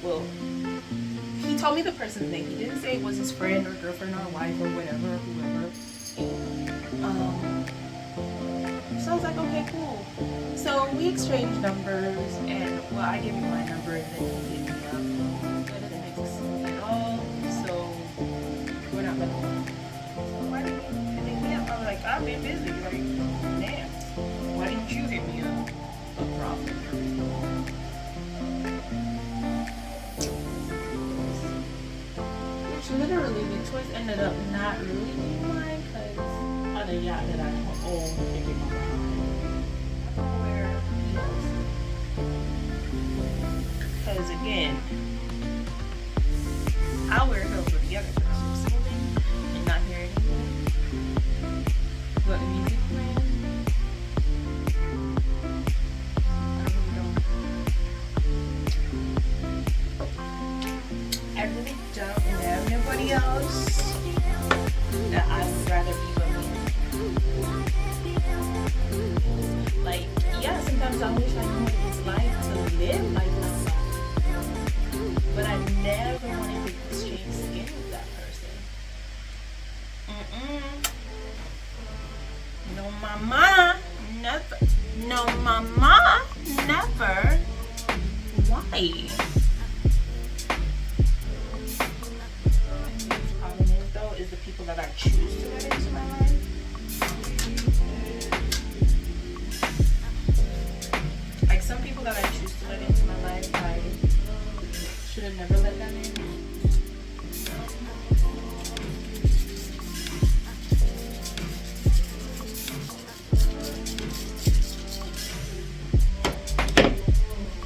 well, he told me the person's name. He didn't say it was his friend or girlfriend or wife or whatever, whoever. So I was like, okay, cool. So we exchanged numbers, and well, I gave him my number, and then he hit me up. That doesn't make sense at all. So we're not gonna. So why didn't you hit me up? I was like, I've been busy. Like, damn. Why didn't you hit me up? A problem. Which literally the choice ended up not really being mine because on the yacht that I own, kicking my behind. I don't wear heels. Because again, I'll wear heels with the other person singing and not hear anything. But the music playing, I really don't know nobody else that I would rather be with me. Like, yeah, sometimes I wish I knew what it's like to live like that. But I never wanted to exchange skin with that person. No mama, never. No mama, never. Why? The problem is though, is the people that I choose to let into my life. Like some people that I choose to let into my life, I should have never let them in.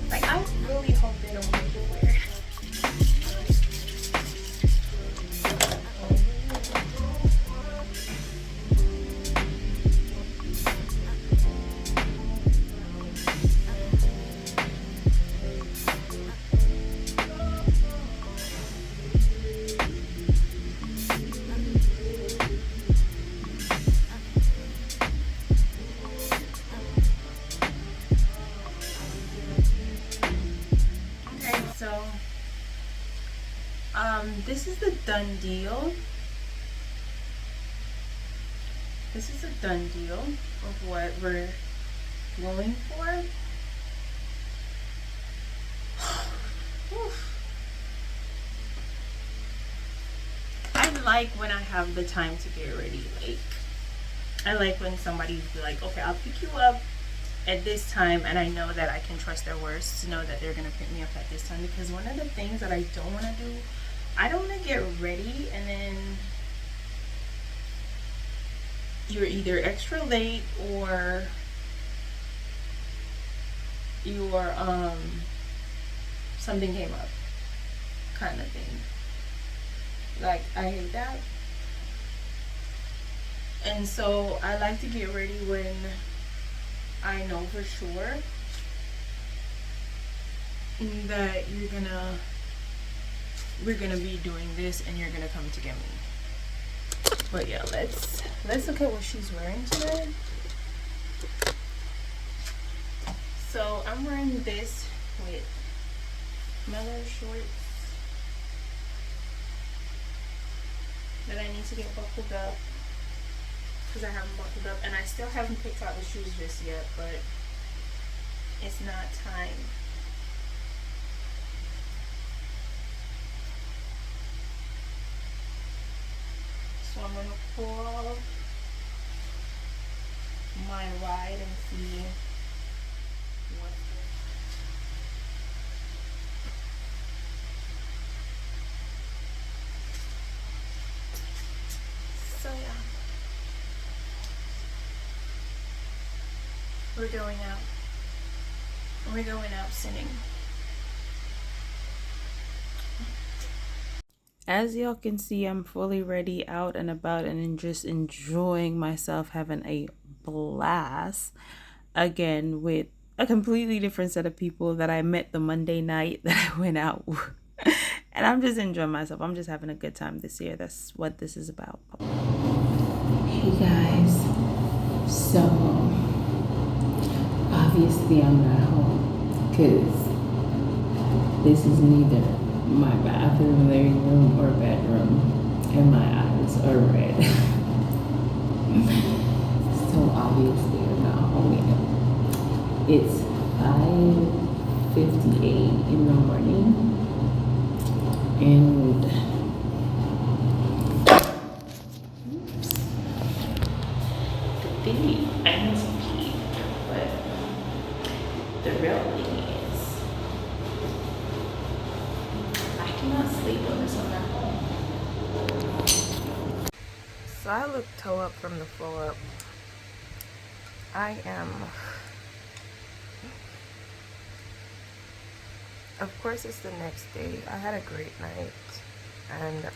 Like I really hope they don't make it weird. So, this is the done deal. This is a done deal of what we're going for. I like when I have the time to get ready. Like, I like when somebody's like, okay, I'll pick you up at this time, and I know that I can trust their words to know that they're gonna pick me up at this time. Because one of the things that I don't want to do, I don't want to get ready and then you're either extra late or you're something came up, kind of thing. Like, I hate that. And so I like to get ready when I know for sure that we're gonna be doing this and you're gonna come to get me. But yeah, let's look at what she's wearing today. So I'm wearing this with mellow shorts that I need to get buckled up because I haven't buckled up, and I still haven't picked out the shoes just yet, but it's not time. So I'm gonna pull my ride and see what. So yeah, we're going out. We're going out singing. As y'all can see, I'm fully ready, out and about, and just enjoying myself, having a blast. Again, with a completely different set of people that I met the Monday night that I went out with. And I'm just enjoying myself. I'm just having a good time this year. That's what this is about. Hey guys, so obviously I'm not home because this is neither my bathroom, living room, or bedroom, and my eyes are red. So obviously I'm not home yet. It's 5:58 in the morning, and the thingy, I need some pee, but the real thing is I cannot sleep unless I'm at home. So I look toe up from the floor up. I am, of course it's the next day. I had a great night, and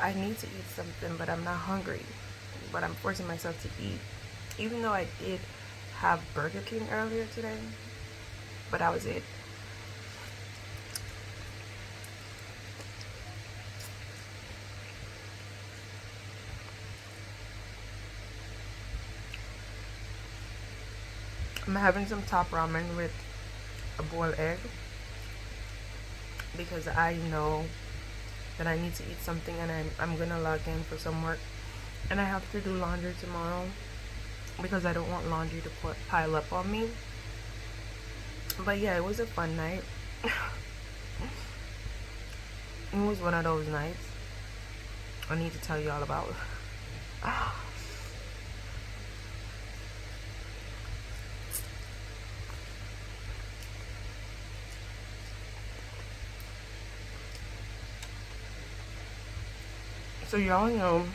I need to eat something, but I'm not hungry. But I'm forcing myself to eat, even though I did have Burger King earlier today, but that was it. I'm having some top ramen with a boiled egg because I know that I need to eat something, and I'm gonna log in for some work, and I have to do laundry tomorrow because I don't want laundry to pile up on me. But yeah, it was a fun night. It was one of those nights I need to tell you all about. So y'all know,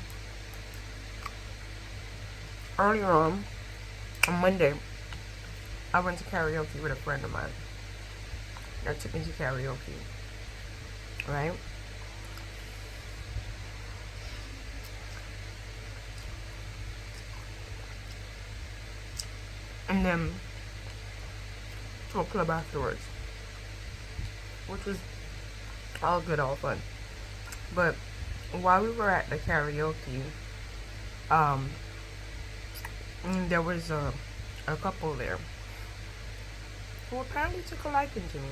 earlier on Monday, I went to karaoke with a friend of mine. That took me to karaoke, right? And then to a club afterwards, which was all good, all fun. But while we were at the karaoke, there was a couple there who apparently took a liking to me.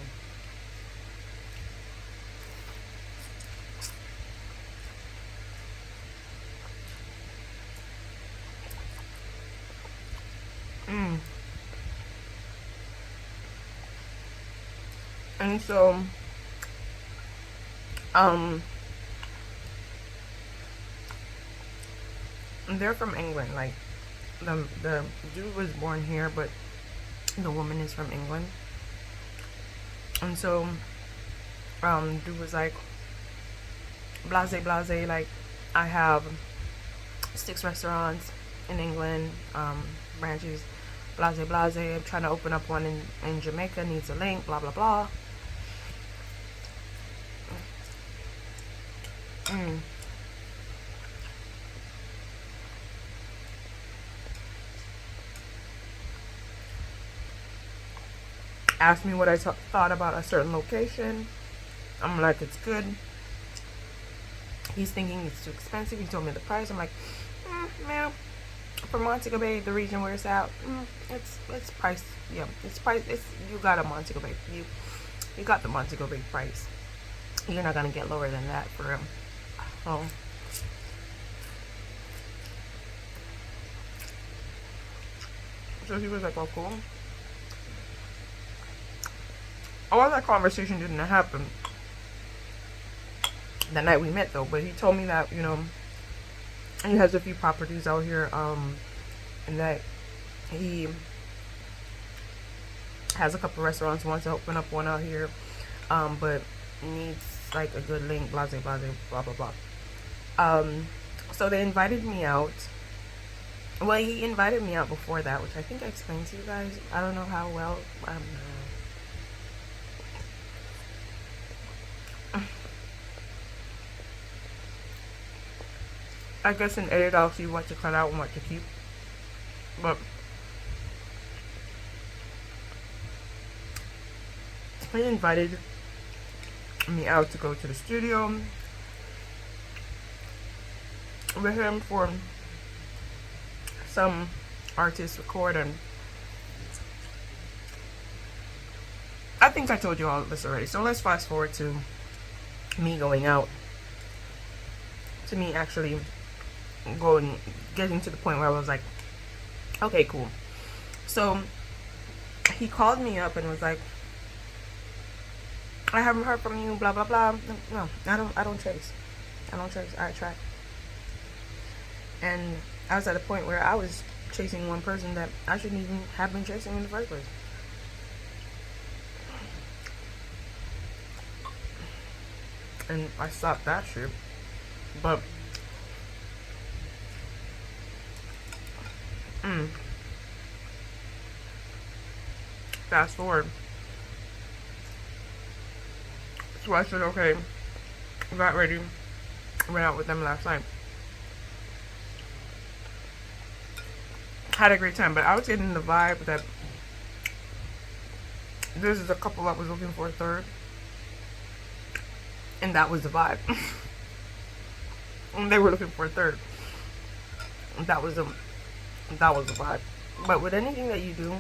And so, they're from England. Like, the dude was born here, but the woman is from England. And so, dude was like, blase blase, like, I have 6 restaurants in England, branches, blase blase. I'm trying to open up one in Jamaica, needs a link, blah blah blah. Asked me what I thought about a certain location. I'm like, it's good. He's thinking it's too expensive. He told me the price. I'm like, man, for Montego Bay, the region where it's at, it's priced. Yeah, it's priced. It's, you got a Montego Bay. You got the Montego Bay price. You're not gonna get lower than that for him. Oh. So he was like, oh, cool. All that conversation didn't happen that night we met, though. But he told me that, you know, he has a few properties out here, and that he has a couple restaurants, wants to open up one out here, but needs like a good link, blase blase, blah blah blah. So they invited me out. Well, he invited me out before that, which I think I explained to you guys. I don't know how well. I guess in edit I'll see what to cut out and what to keep. But he invited me out to go to the studio with him for some artists record, and I think I told you all this already. So let's fast forward to me going out, to me actually getting to the point where I was like, okay, cool. So he called me up and was like, I haven't heard from you, blah blah blah. No, I don't chase. I try. And I was at a point where I was chasing one person that I shouldn't even have been chasing in the first place. And I stopped that shit. But fast forward. So I said, okay, got ready, went out with them last night. Had a great time, but I was getting the vibe that this is a couple that was looking for a third. And that was the vibe. And they were looking for a third. That was the vibe. But with anything that you do,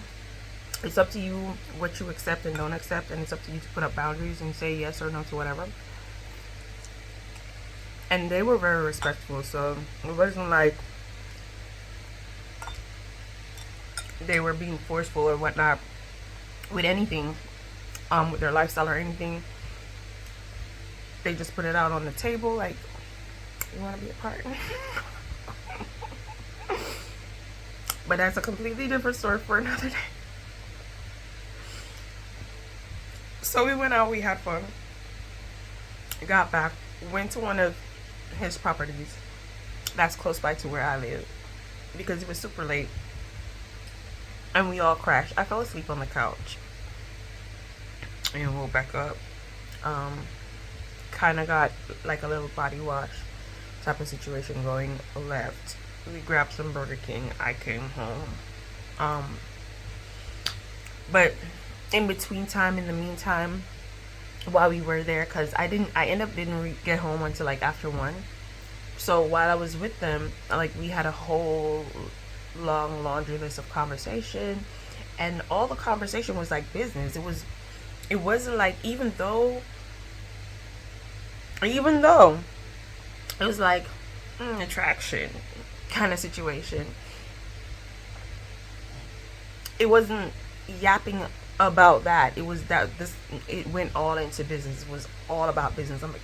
it's up to you what you accept and don't accept, and it's up to you to put up boundaries and say yes or no to whatever. And they were very respectful, so it wasn't like they were being forceful or whatnot with anything, with their lifestyle or anything. They just put it out on the table, like, you want to be a part? But that's a completely different story for another day. So we went out, we had fun, got back, went to one of his properties that's close by to where I live, because it was super late, and we all crashed. I fell asleep on the couch and woke back up. Kind of got like a little body wash type of situation going. Left, we grabbed some Burger King, I came home. But in between time, in the meantime, while we were there, because I ended up didn't get home until like after 1. So while I was with them, like, we had a whole long laundry list of conversation, and all the conversation was like business. It wasn't like, even though it was like attraction kind of situation, it wasn't yapping about that. It was that it went all into business. It was all about business. I'm like,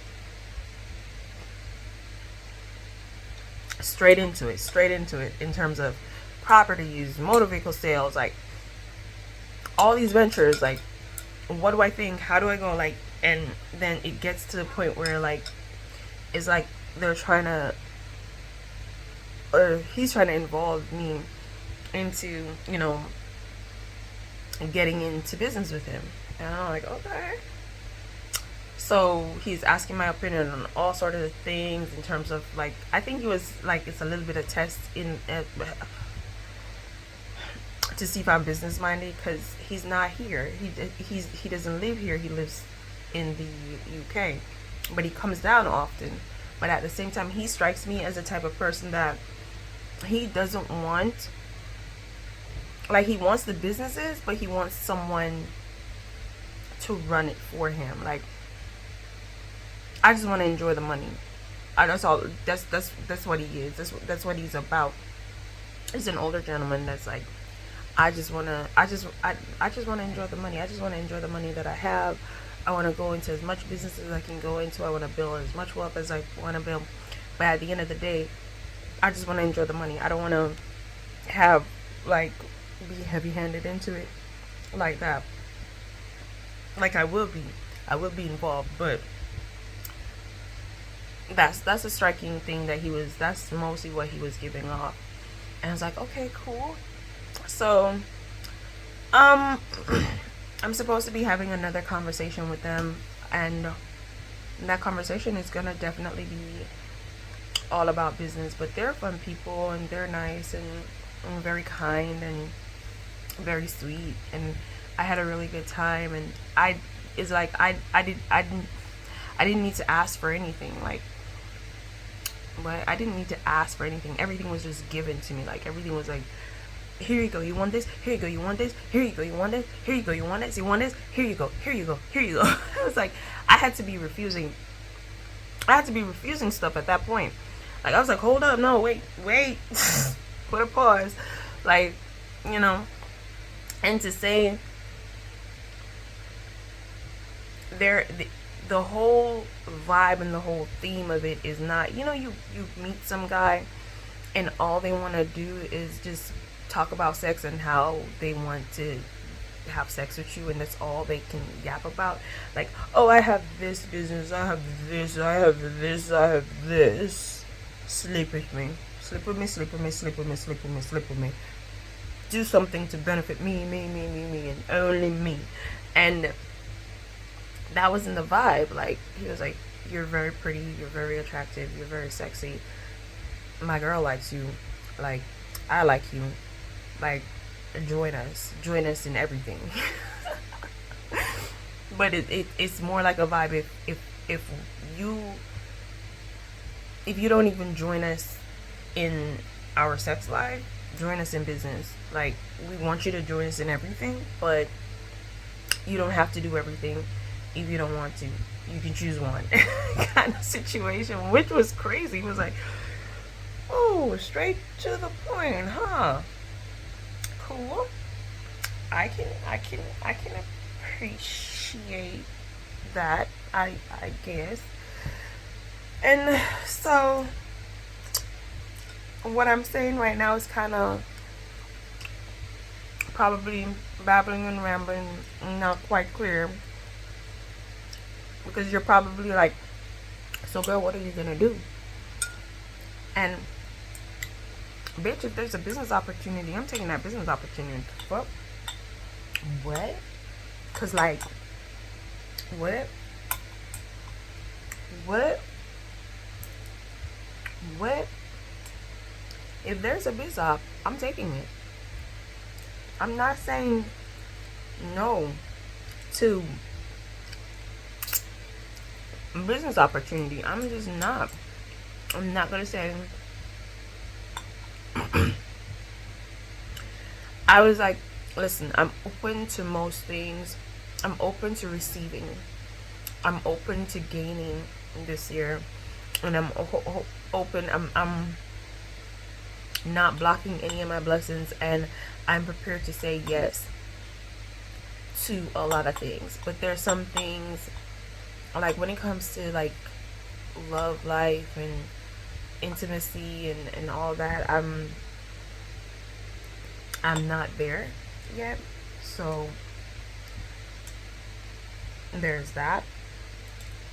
straight into it in terms of properties, motor vehicle sales, like all these ventures. Like, what do I think? How do I go? Like, and then it gets to the point where, like, it's like they're trying to, or he's trying to involve me into, getting into business with him. And I'm like, okay. So he's asking my opinion on all sorts of things in terms of, like, I think it was like, it's a little bit of test in to see if I'm business minded, because he's not here. He doesn't live here. He lives in the UK, but he comes down often. But at the same time, he strikes me as the type of person that he doesn't want, like, he wants the businesses, but he wants someone to run it for him. Like, I just want to enjoy the money. That's all. That's what he is. That's what he's about. He's an older gentleman that's like, I just want to enjoy the money. I just want to enjoy the money that I have. I want to go into as much business as I can go into. I want to build as much wealth as I want to build. But at the end of the day, I just want to enjoy the money. I don't want to have, like, be heavy-handed into it like that. Like, I will be involved, but that's a striking thing that that's mostly what he was giving off. And I was like, okay, cool. So I'm supposed to be having another conversation with them, and that conversation is gonna definitely be all about business. But they're fun people, and they're nice, and very kind, and very sweet, and I had a really good time. And I didn't need to ask for anything. Like, But I didn't need to ask for anything. Everything was just given to me. Like everything was like, here you go, you want this, here you go, you want this, here you go, you want this, here you go, you want this, you want this, here you go, here you go, here you go. It was like I had to be refusing stuff at that point. Like I was like, hold up, no, wait, put a pause. Like, you know, and to say the whole vibe and the whole theme of it is not, you know, you meet some guy and all they want to do is just talk about sex and how they want to have sex with you, and that's all they can yap about. Like, oh, I have this business, I have this, I have this, I have this. Sleep with me, sleep with me, sleep with me, sleep with me, sleep with me, sleep with me. Do something to benefit me, and only me. And that wasn't the vibe. Like, he was like, you're very pretty, you're very attractive, you're very sexy. My girl likes you. Like, I like you. Like, join us in everything. But it's more like a vibe if you don't even join us in our sex life, join us in business. Like, we want you to join us in everything, but you don't have to do everything if you don't want to. You can choose one. Kind of situation, which was crazy. It was like, oh, straight to the point, huh? Cool. I can appreciate that, I guess. And so what I'm saying right now is kind of probably babbling and rambling, not quite clear, because you're probably like, so girl, what are you gonna do? And bitch, if there's a business opportunity, I'm taking that business opportunity. Well, what? Cause like, what? If there's a biz op, I'm taking it. I'm not saying no to business opportunity. I'm just not. I'm not gonna say. I was like, listen, I'm open to most things. I'm open to receiving. I'm open to gaining this year, and I'm open. I'm not blocking any of my blessings, and I'm prepared to say yes to a lot of things. But there's some things, like when it comes to like love life and intimacy and all that, I'm not there yet. So there's that.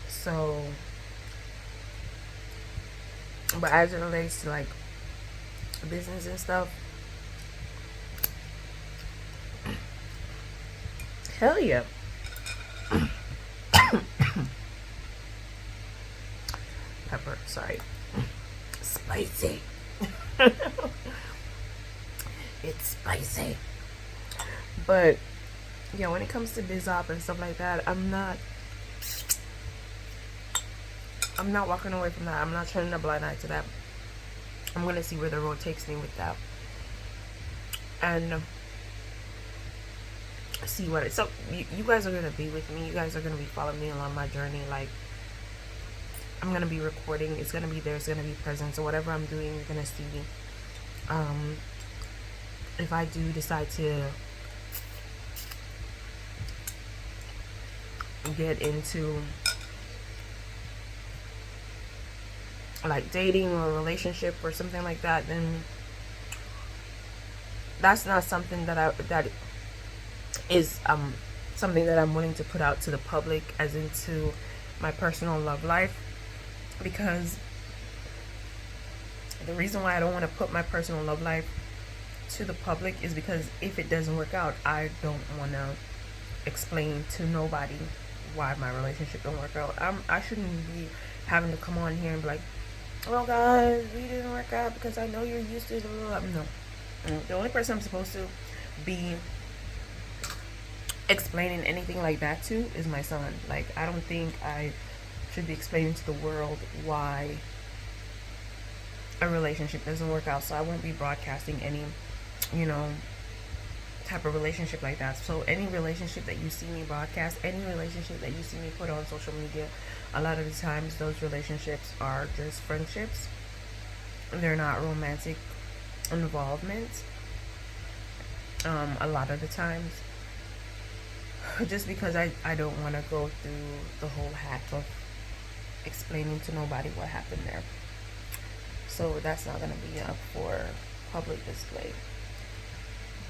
So, but as it relates to like business and stuff, hell yeah. Pepper, sorry. Spicy. It's spicy. But yeah, when it comes to biz op and stuff like that, I'm not walking away from that. I'm not turning a blind eye to that. I'm gonna see where the road takes me with that, and see what it. So you guys are gonna be with me. You guys are gonna be following me along my journey. Like, I'm gonna be recording. It's gonna be there. It's gonna be present. So whatever I'm doing, you're gonna see. If I do decide to get into like dating or a relationship or something like that, then that's not something that is something that I'm willing to put out to the public, as into my personal love life, because the reason why I don't want to put my personal love life to the public is because if it doesn't work out, I don't want to explain to nobody why my relationship don't work out. I shouldn't be having to come on here and be like, well guys, we didn't work out because I know you're used to no. The only person I'm supposed to be explaining anything like that to is my son. Like, I don't think I should be explaining to the world why a relationship doesn't work out. So I won't be broadcasting any, you know, type of relationship like that. So any relationship that you see me broadcast, any relationship that you see me put on social media, a lot of the times those relationships are just friendships. They're not romantic involvement. A lot of the times, just because I don't want to go through the whole hack of explaining to nobody what happened there. So that's not going to be up for public display.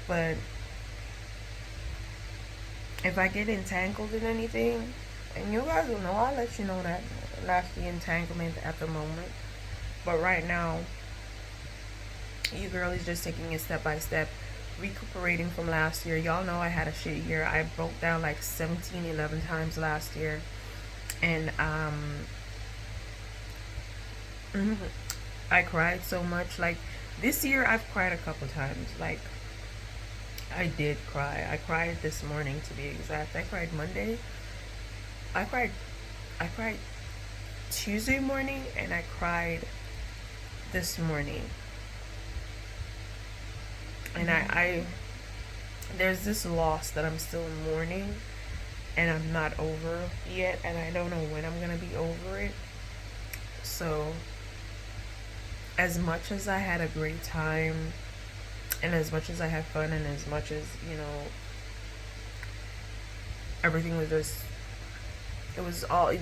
But if I get entangled in anything, and you guys will know, I'll let you know that that's the entanglement at the moment. But right now, you girl is just taking it step by step, recuperating from last year. Y'all know I had a shit year. I broke down like 11 times last year. And I cried so much. Like this year I've cried a couple times. Like I did cry. I cried this morning, to be exact. I cried Monday. I cried Tuesday morning, and I cried this morning. And I there's this loss that I'm still mourning, and I'm not over yet, and I don't know when I'm gonna be over it. So as much as I had a great time, and as much as I had fun, and as much as, you know, everything was just, it was all,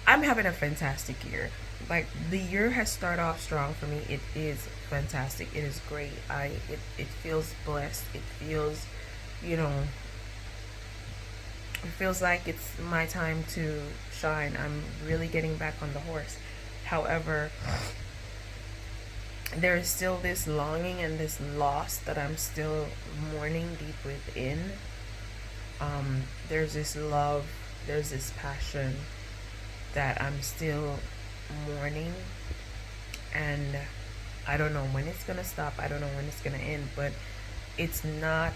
I'm having a fantastic year. Like the year has started off strong for me. It is fantastic. It is great. It feels blessed. It feels, you know, it feels like it's my time to shine. I'm really getting back on the horse. However, there is still this longing and this loss that I'm still mourning deep within. There's this love, there's this passion that I'm still mourning, and I don't know when it's gonna stop. I don't know when it's gonna end, but it's not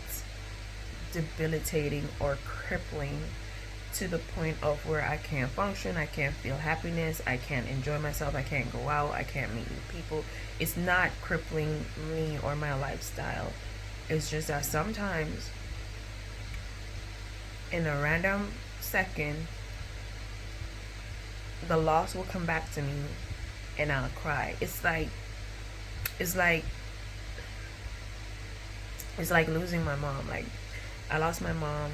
debilitating or crippling to the point of where I can't function, I can't feel happiness, I can't enjoy myself, I can't go out, I can't meet new people. It's not crippling me or my lifestyle. It's just that sometimes in a random second the loss will come back to me and I'll cry. It's like losing my mom. Like I lost my mom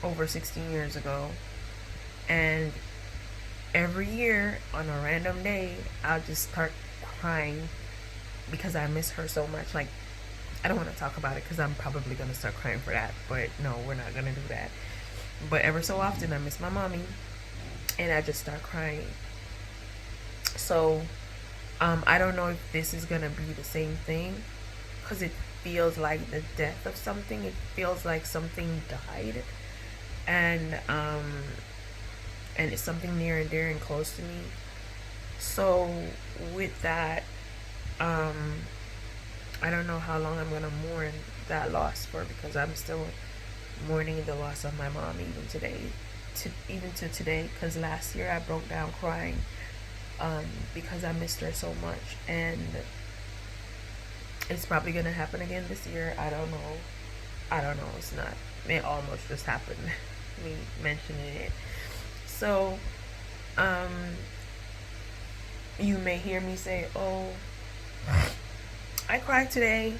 over 16 years ago, and every year on a random day I'll just start crying because I miss her so much. Like I don't want to talk about it because I'm probably going to start crying for that, but no, we're not going to do that. But ever so often I miss my mommy and I just start crying. So I don't know if this is going to be the same thing, because it feels like the death of something. It feels like something died, and it's something near and dear and close to me. So with that, I don't know how long I'm gonna mourn that loss for, because I'm still mourning the loss of my mom even today, even to today. Because last year I broke down crying because I missed her so much, and it's probably gonna happen again this year. I don't know. It's not. It almost just happened. Me mentioning it. So, you may hear me say, "Oh, I cried today,"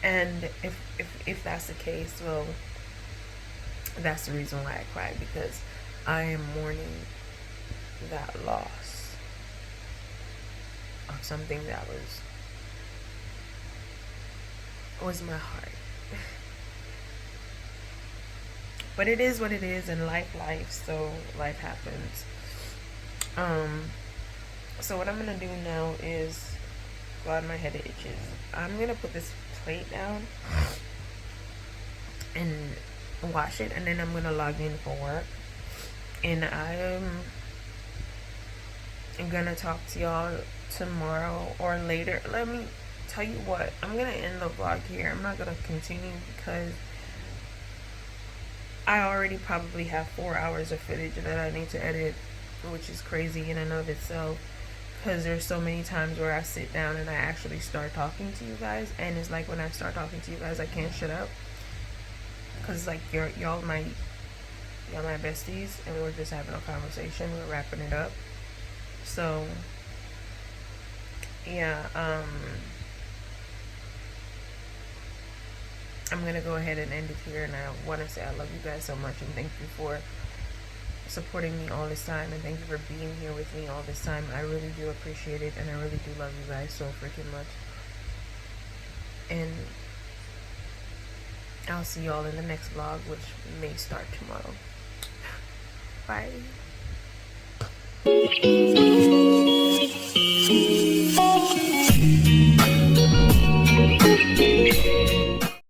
and if that's the case, well, that's the reason why I cried, because I am mourning that loss of something that was my heart. But it is what it is, and life, so life happens. So what I'm gonna do now is, God, my head itches. I'm gonna put this plate down and wash it, and then I'm gonna log in for work. And I'm gonna talk to y'all tomorrow or later. Let me tell you what, I'm gonna end the vlog here. I'm not gonna continue because I already probably have 4 hours of footage that I need to edit which is crazy in and of itself. Because there's so many times where I sit down and I actually start talking to you guys, and it's like when I start talking to you guys, I can't shut up. Because like y'all my besties, and we're just having a conversation. We're wrapping it up. So yeah, I'm gonna go ahead and end it here, and I want to say I love you guys so much, and thank you for supporting me all this time, and thank you for being here with me all this time. I really do appreciate it, and I really do love you guys so freaking much. And I'll see y'all in the next vlog, which may start tomorrow. Bye.